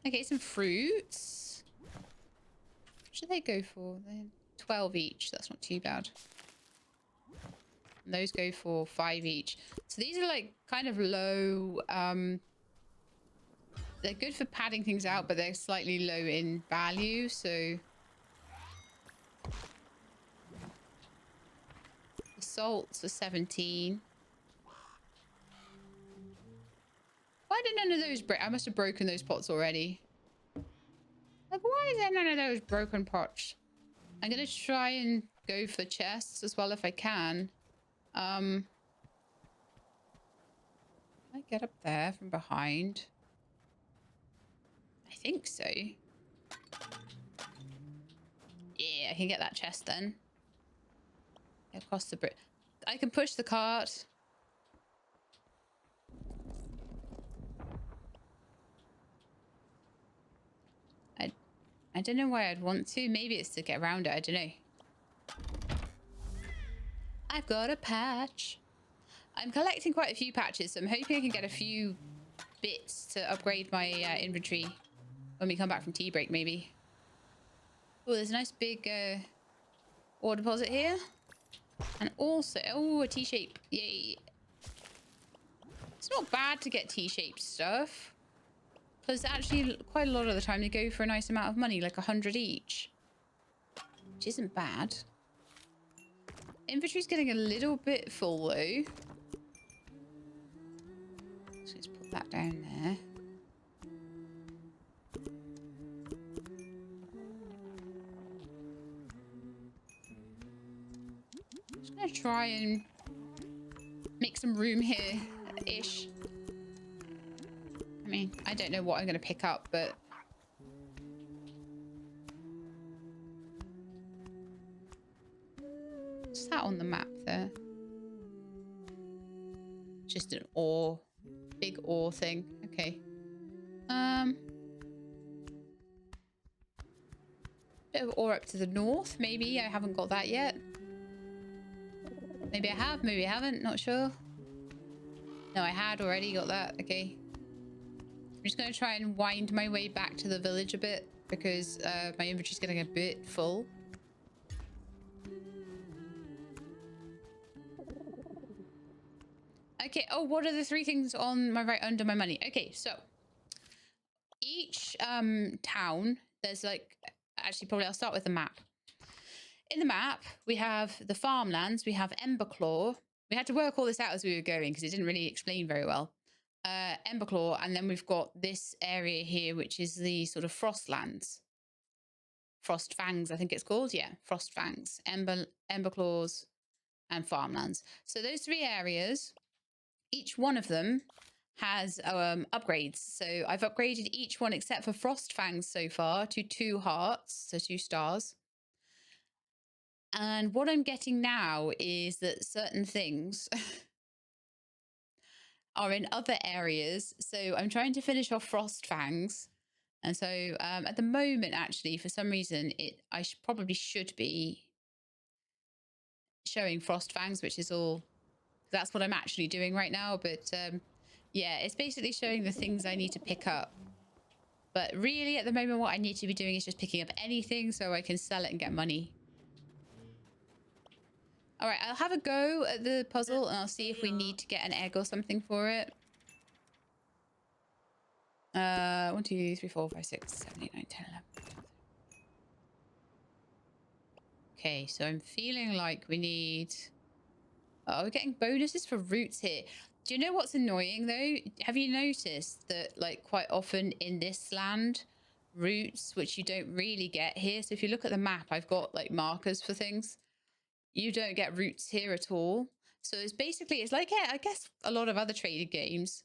Okay, some fruits. What should they go for? They're 12 each. That's not too bad. And those go for 5 each. So these are like kind of low. They're good for padding things out, but they're slightly low in value. So the salts are 17. Why did none of those break? I must have broken those pots already. Like, why is there none of those broken pots? I'm gonna try and go for chests as well if I can. I get up there from behind. I think so. Yeah, I can get that chest then. Get across the bridge. I can push the cart. I don't know why I'd want to. Maybe it's to get around it. I don't know. I've got a patch. I'm collecting quite a few patches, so I'm hoping I can get a few bits to upgrade my inventory when we come back from tea break, maybe. Oh, there's a nice big ore deposit here. And also, oh, a T-shape. Yay. It's not bad to get T-shaped stuff. Because actually, quite a lot of the time, they go for a nice amount of money, like 100 each. Which isn't bad. Inventory's getting a little bit full, though. So let's put that down there. Just gonna try and make some room here-ish. I mean, I don't know what I'm going to pick up, but... What's that on the map there? Just an ore. Big ore thing. Okay. Bit of ore up to the north, maybe. I haven't got that yet. Maybe I have, maybe I haven't. Not sure. No, I had already got that. Okay. I'm just going to try and wind my way back to the village a bit because my inventory's getting a bit full. Okay. Oh, what are the 3 things on my right under my money? Okay, so each town, there's like... Actually, probably I'll start with the map. In the map, we have the farmlands. We have Emberclaw. We had to work all this out as we were going because it didn't really explain very well. Emberclaw, and then we've got this area here, which is the sort of Frostlands. Frostfangs, I think it's called. Yeah, Frostfangs, Emberclaws, and Farmlands. So those 3 areas, each one of them has upgrades. So I've upgraded each one except for Frostfangs so far to 2 hearts, so 2 stars. And what I'm getting now is that certain things are in other areas. So I'm trying to finish off Frostfangs. And so at the moment, actually, for some reason, I probably should be showing Frostfangs, which is all... That's what I'm actually doing right now. But yeah, it's basically showing the things I need to pick up. But really, at the moment, what I need to be doing is just picking up anything so I can sell it and get money. All right, I'll have a go at the puzzle and I'll see if we need to get an egg or something for it. 1, 2, 3, 4, 5, 6, 7, 8, 9, 10, 11. Okay, so I'm feeling like we need... Oh, we're getting bonuses for roots here. Do you know what's annoying though? Have you noticed that like quite often in this land, roots, which you don't really get here. So if you look at the map, I've got like markers for things. You don't get roots here at all. So it's basically, it's like, yeah, I guess a lot of other traded games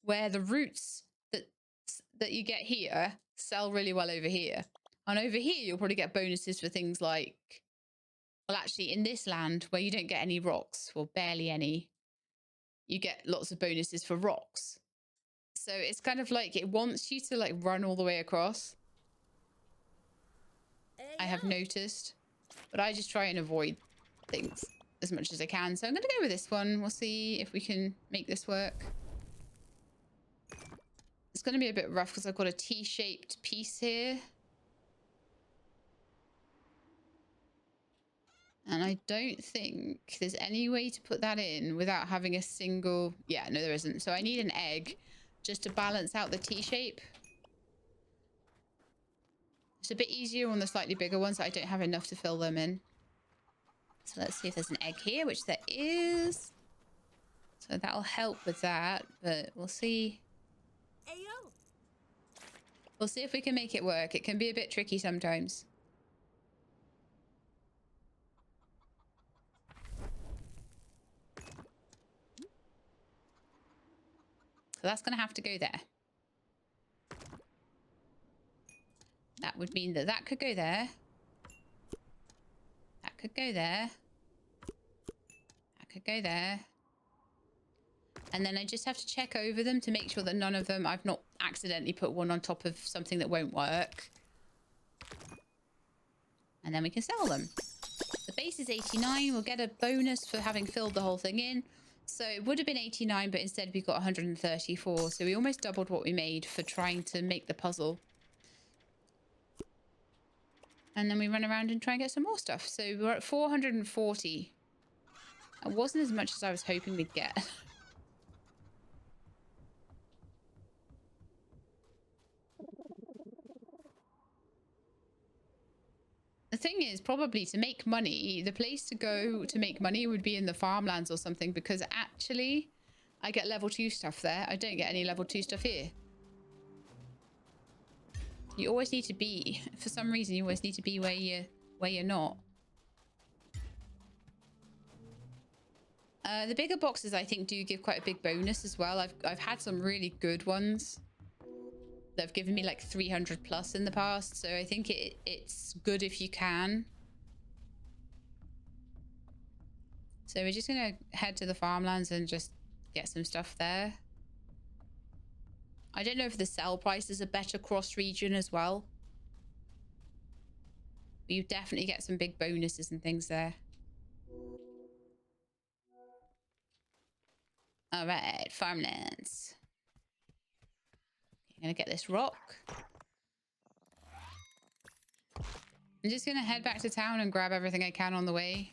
where the roots that you get here sell really well over here. And over here, you'll probably get bonuses for things like, well, actually in this land where you don't get any rocks, or barely any, you get lots of bonuses for rocks. So it's kind of like it wants you to like run all the way across. I have noticed, but I just try and avoid things as much as I can. So I'm going to go with this one. We'll see if we can make this work. It's going to be a bit rough because I've got a T-shaped piece here. And I don't think there's any way to put that in without having a single... Yeah, no, there isn't. So I need an egg just to balance out the T-shape. It's a bit easier on the slightly bigger ones. I don't have enough to fill them in. So let's see if there's an egg here, which there is. So that'll help with that, but we'll see. Ayo. We'll see if we can make it work. It can be a bit tricky sometimes. So that's going to have to go there. That would mean that that could go there. That could go there. That could go there. And then I just have to check over them to make sure that none of them... I've not accidentally put one on top of something that won't work. And then we can sell them. The base is 89. We'll get a bonus for having filled the whole thing in. So it would have been 89, but instead we got 134. So we almost doubled what we made for trying to make the puzzle. And then we run around and try and get some more stuff. So we're at 440. It wasn't as much as I was hoping we'd get. The thing is, probably to make money, the place to go to make money would be in the farmlands or something, because actually I get level 2 stuff there. I don't get any level 2 stuff here. You always need to be, for some reason, you always need to be where you're not. The bigger boxes, I think, do give quite a big bonus as well. I've had some really good ones that have given me like 300 plus in the past, so I think it's good if you can. So we're just gonna head to the farmlands and just get some stuff there. I don't know if the sell prices are better cross region as well. But you definitely get some big bonuses and things there. All right, farmlands. I'm gonna get this rock. I'm just gonna head back to town and grab everything I can on the way.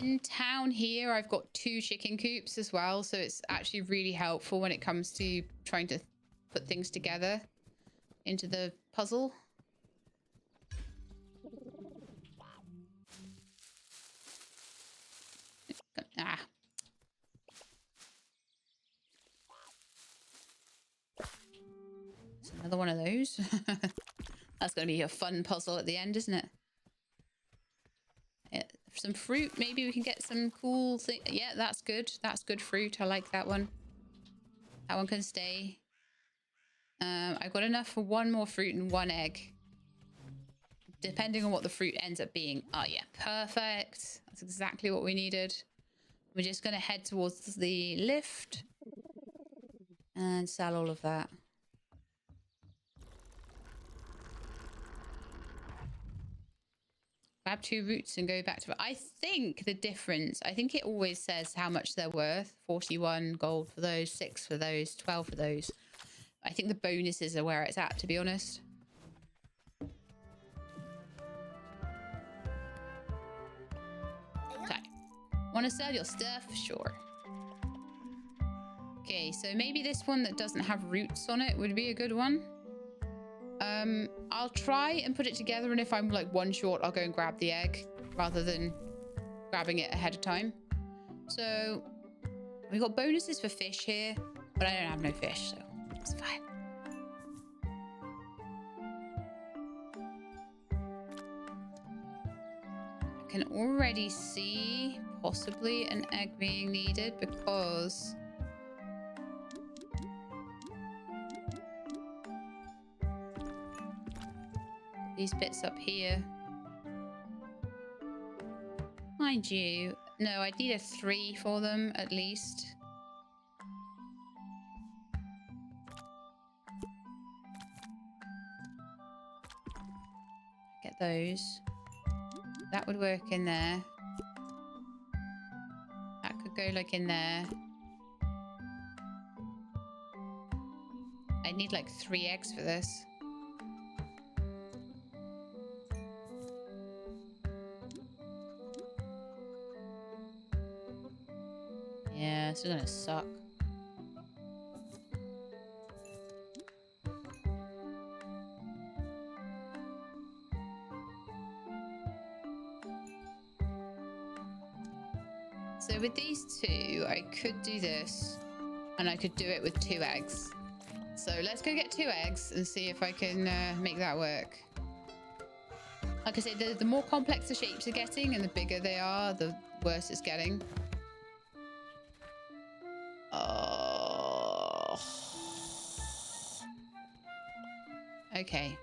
In town here, I've got 2 chicken coops as well, so it's actually really helpful when it comes to trying to put things together into the puzzle. Ah. It's another one of those. That's going to be a fun puzzle at the end, isn't it? Yeah, some fruit. Maybe we can get some cool thing. Yeah, that's good. That's good fruit. I like that one. That one can stay. I've got enough for 1 more fruit and 1 egg. Depending on what the fruit ends up being. Oh, yeah. Perfect. That's exactly what we needed. We're just going to head towards the lift and sell all of that. Grab 2 roots and go back to it. I think the difference, I think it always says how much they're worth. 41 gold for those, 6 for those, 12 for those. I think the bonuses are where it's at, to be honest. Okay. Want to sell your stuff? Sure. Okay, so maybe this one that doesn't have roots on it would be a good one. I'll try and put it together, and if I'm like 1 short, I'll go and grab the egg rather than grabbing it ahead of time. So we've got bonuses for fish here, but I don't have no fish, so it's fine. I can already see possibly an egg being needed because these bits up here. Mind you, no, I'd need a 3 for them at least. Get those. That would work in there. That could go like in there. I'd need like 3 eggs for this. Yeah, this is gonna suck. So with these 2, I could do this, and I could do it with 2 eggs. So let's go get 2 eggs and see if I can make that work. Like I said, the more complex the shapes are getting and the bigger they are, the worse it's getting. Oh. Okay.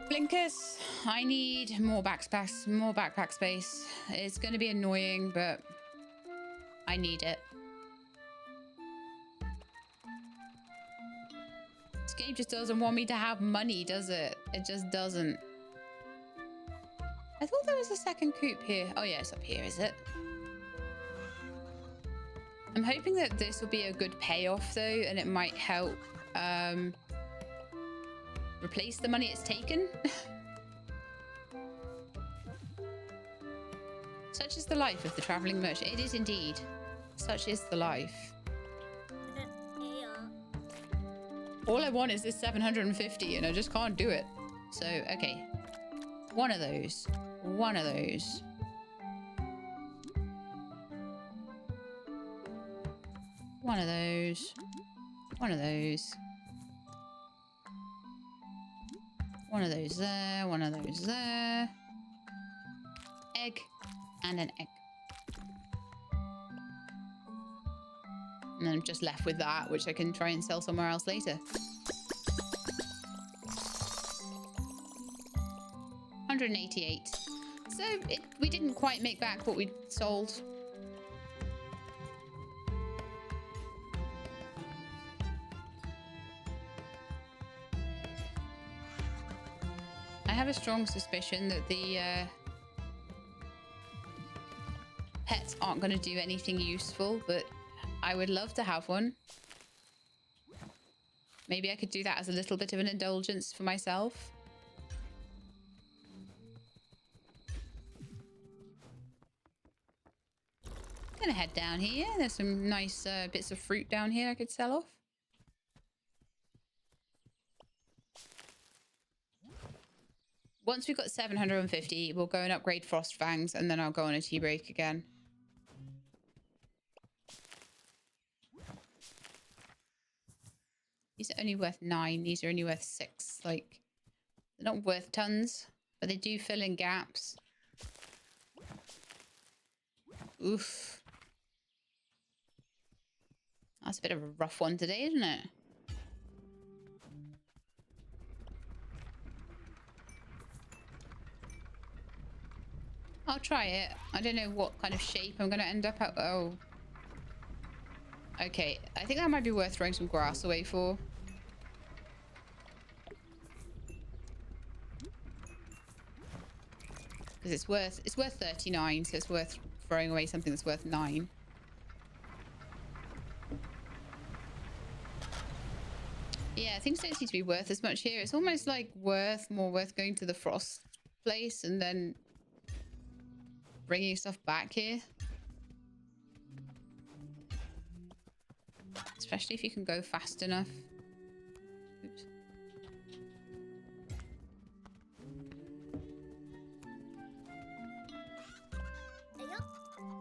Blinkers, I need more backpack space. It's going to be annoying, but I need it. This game just doesn't want me to have money, does it? It just doesn't. I thought there was a second coop here. Oh yeah, it's up here, is it? I'm hoping that this will be a good payoff though, and it might help replace the money it's taken. Such is the life of the traveling merchant. It is indeed. Such is the life. All I want is this 750 and I just can't do it. So, okay. One of those. One of those. One of those. One of those. One of those there. One of those there. Egg. And an egg. And then I'm just left with that, which I can try and sell somewhere else later. 188. So we didn't quite make back what we sold. I have a strong suspicion that the pets aren't going to do anything useful, but I would love to have one. Maybe I could do that as a little bit of an indulgence for myself. Gonna head down here. There's some nice bits of fruit down here I could sell off. Once we've got 750, we'll go and upgrade Frost Fangs, and then I'll go on a tea break again. These are only worth 9. These are only worth 6. Like, they're not worth tons, but they do fill in gaps. Oof. That's a bit of a rough one today, isn't it? I'll try it. I don't know what kind of shape I'm going to end up at. Oh. Okay. I think that might be worth throwing some grass away for. Because it's worth 39, so it's worth throwing away something that's worth 9. Yeah, things don't seem to be worth as much here. It's almost like more worth going to the frost place and then bringing stuff back here. Especially if you can go fast enough. Oops.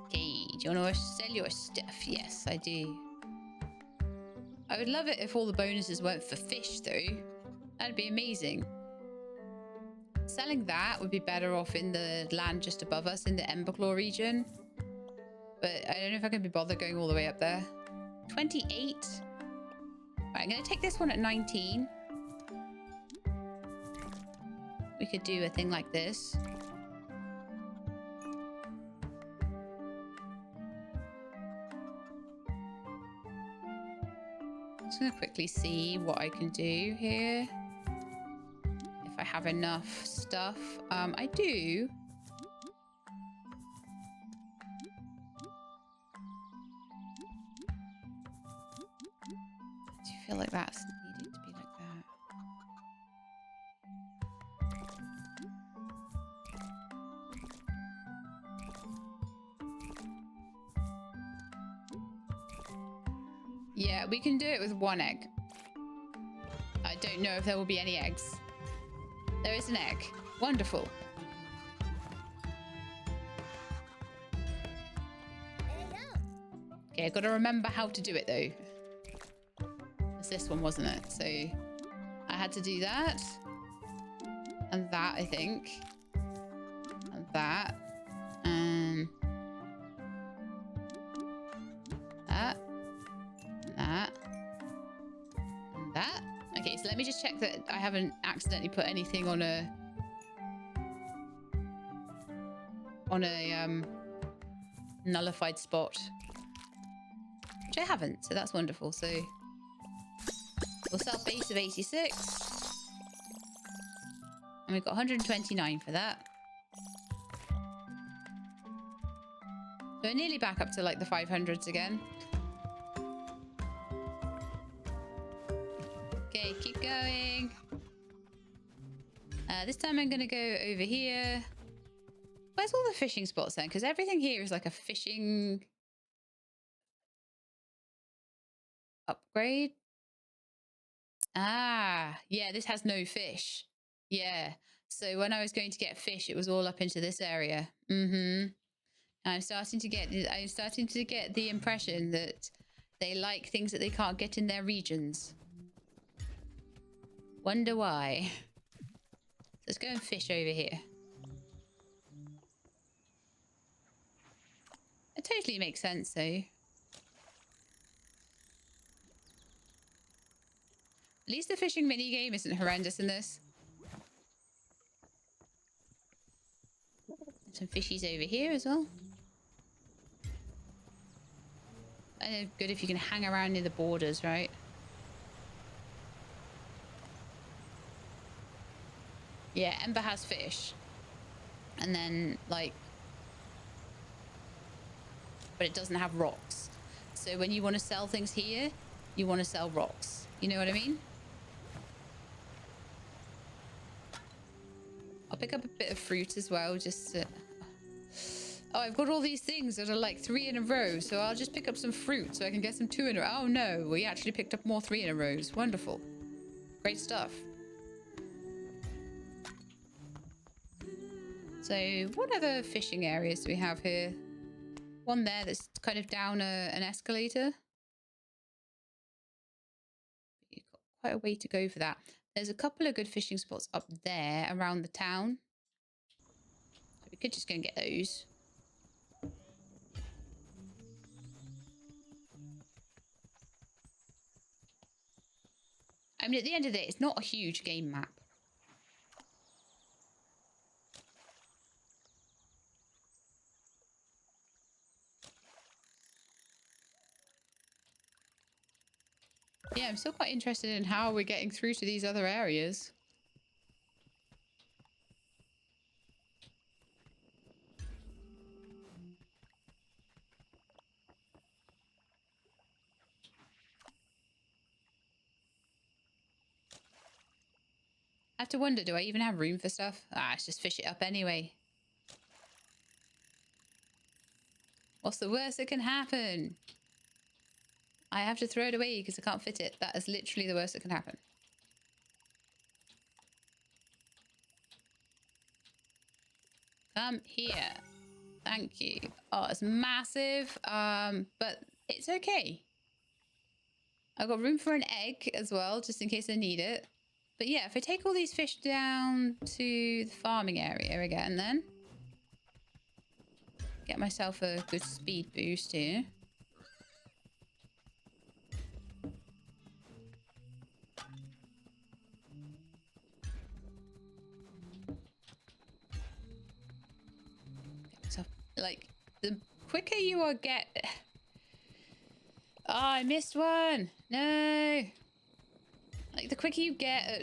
Okay, do you want to sell your stuff? Yes, I do. I would love it if all the bonuses weren't for fish, though. That'd be amazing. Selling that would be better off in the land just above us in the Emberclaw region. But I don't know if I can be bothered going all the way up there. 28. Right, I'm going to take this one at 19. We could do a thing like this. Just gonna quickly see what I can do here. If I have enough stuff. I do. Do you feel like that's needed to be like that? Yeah, we can do it with 1 egg. I don't know if there will be any eggs. There is an egg. Wonderful. Okay, I've got to remember how to do it though. It's this one, wasn't it? So I had to do that. And that, I think. And that. And that. And that. And that. Okay, so let me just check that I haven't accidentally put anything on a nullified spot, which I haven't, so that's wonderful. So we'll sell base of 86, and we've got 129 for that. So we're nearly back up to like the 500s again. Okay, keep going. This time I'm gonna go over here. Where's all the fishing spots then? Because everything here is like a fishing upgrade. Ah, yeah, this has no fish. Yeah, so when I was going to get fish, it was all up into this area. I'm starting to get the impression that they like things that they can't get in their regions. Wonder why. Let's go and fish over here. It totally makes sense though. At least the fishing minigame isn't horrendous in this. Some fishies over here as well. I know, good if you can hang around near the borders, right? Yeah, Ember has fish. And then, like... but it doesn't have rocks. So when you want to sell things here, you want to sell rocks. You know what I mean? I'll pick up a bit of fruit as well, just to... Oh, I've got all these things that are like 3 in a row, so I'll just pick up some fruit so I can get some 2 in a row. Oh no, we actually picked up more 3 in a rows. Wonderful. Great stuff. So what other fishing areas do we have here? One there that's kind of down an escalator. You've got quite a way to go for that. There's a couple of good fishing spots up there around the town. So we could just go and get those. I mean, at the end of the day, it's not a huge game map. Yeah, I'm still quite interested in how we're getting through to these other areas. I have to wonder, do I even have room for stuff? Ah, let's just fish it up anyway. What's the worst that can happen? I have to throw it away because I can't fit it. That is literally the worst that can happen. Come here. Thank you. Oh, it's massive. But it's okay. I've got room for an egg as well, just in case I need it. But yeah, if I take all these fish down to the farming area again, then get myself a good speed boost here. So, like, the quicker you are Oh, I missed one. No. Like, the quicker you get at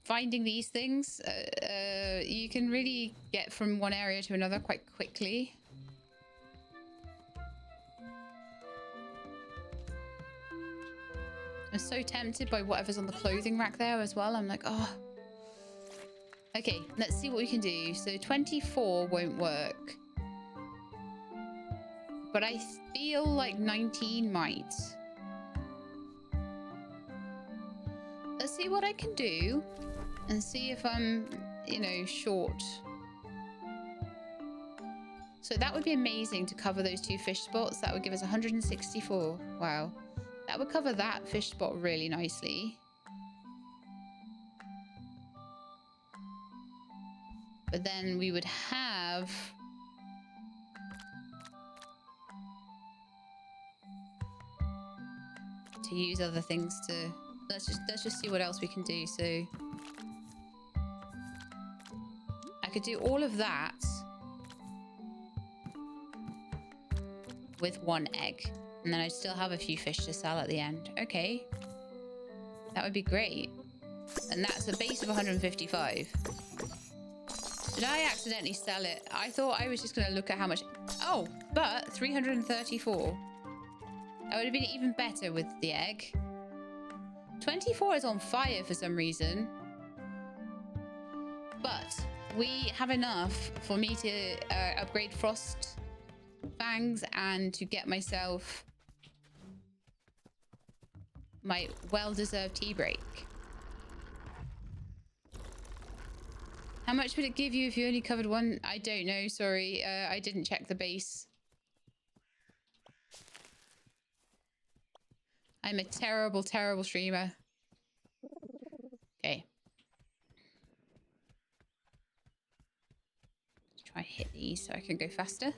finding these things, you can really get from one area to another quite quickly. I'm so tempted by whatever's on the clothing rack there as well. I'm like, oh. Okay, let's see what we can do. So 24 won't work. But I feel like 19 might. Let's see what I can do and see if I'm, you know, short. So that would be amazing to cover those 2 fish spots. That would give us 164. Wow. That would cover that fish spot really nicely. But then we would have... to use other things to... Let's just see what else we can do. So I could do all of that with 1 egg, and then I'd still have a few fish to sell at the end. Okay, that would be great. And that's a base of 155. Did I accidentally sell it? I thought I was just going to look at how much... Oh, but 334. That would have been even better with the egg. 24 is on fire for some reason. But we have enough for me to upgrade frost fangs and to get myself my well-deserved tea break. How much would it give you if you only covered 1? I don't know, sorry. I didn't check the base. I'm a terrible, terrible streamer. Okay. Let's try and hit these so I can go faster.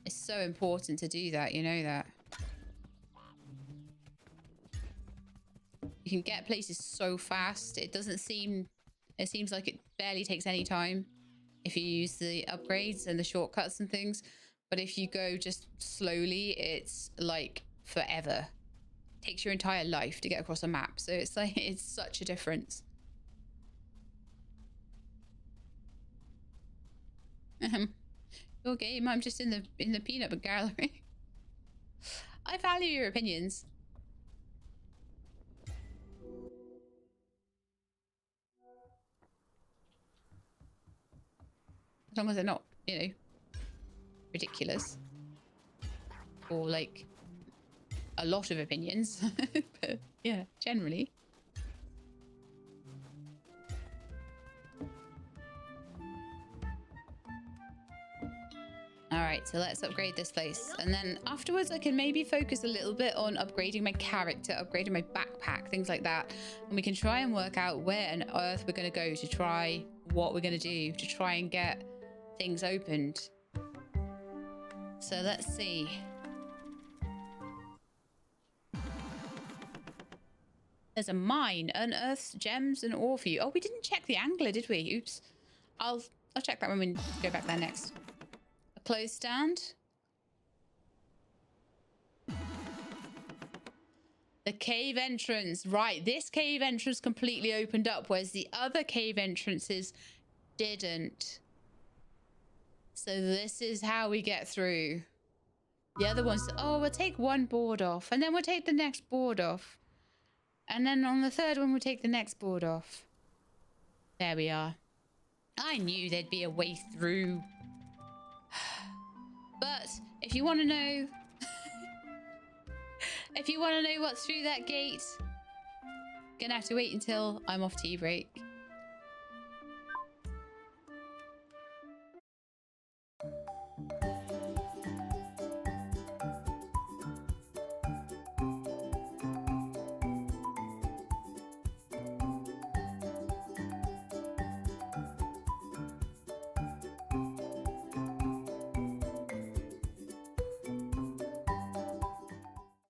It's so important to do that, you know that. You can get places so fast. It doesn't seem... It seems like it barely takes any time if you use the upgrades and the shortcuts and things. But if you go just slowly, it's like forever. It takes your entire life to get across a map. So it's like, it's such a difference. Your game, I'm just in the peanut gallery. I value your opinions. As long as they're not, you know, ridiculous. Or, like, a lot of opinions. But, yeah, generally. Alright, so let's upgrade this place. And then afterwards, I can maybe focus a little bit on upgrading my character, upgrading my backpack, things like that. And we can try and work out where on earth we're going to go to try what we're going to do to try and get things opened. So let's see. There's a mine. Unearths gems and ore for you. Oh, we didn't check the angler, did we? Oops. I'll check that when we go back there next. A clothes stand. The cave entrance. Right, this cave entrance completely opened up, whereas the other cave entrances didn't. So this is how we get through. The other ones, oh, we'll take 1 board off, and then we'll take the next board off. And then on the 3rd one, we'll take the next board off. There we are. I knew there'd be a way through. But if you want to know... if you want to know what's through that gate, gonna have to wait until I'm off tea break.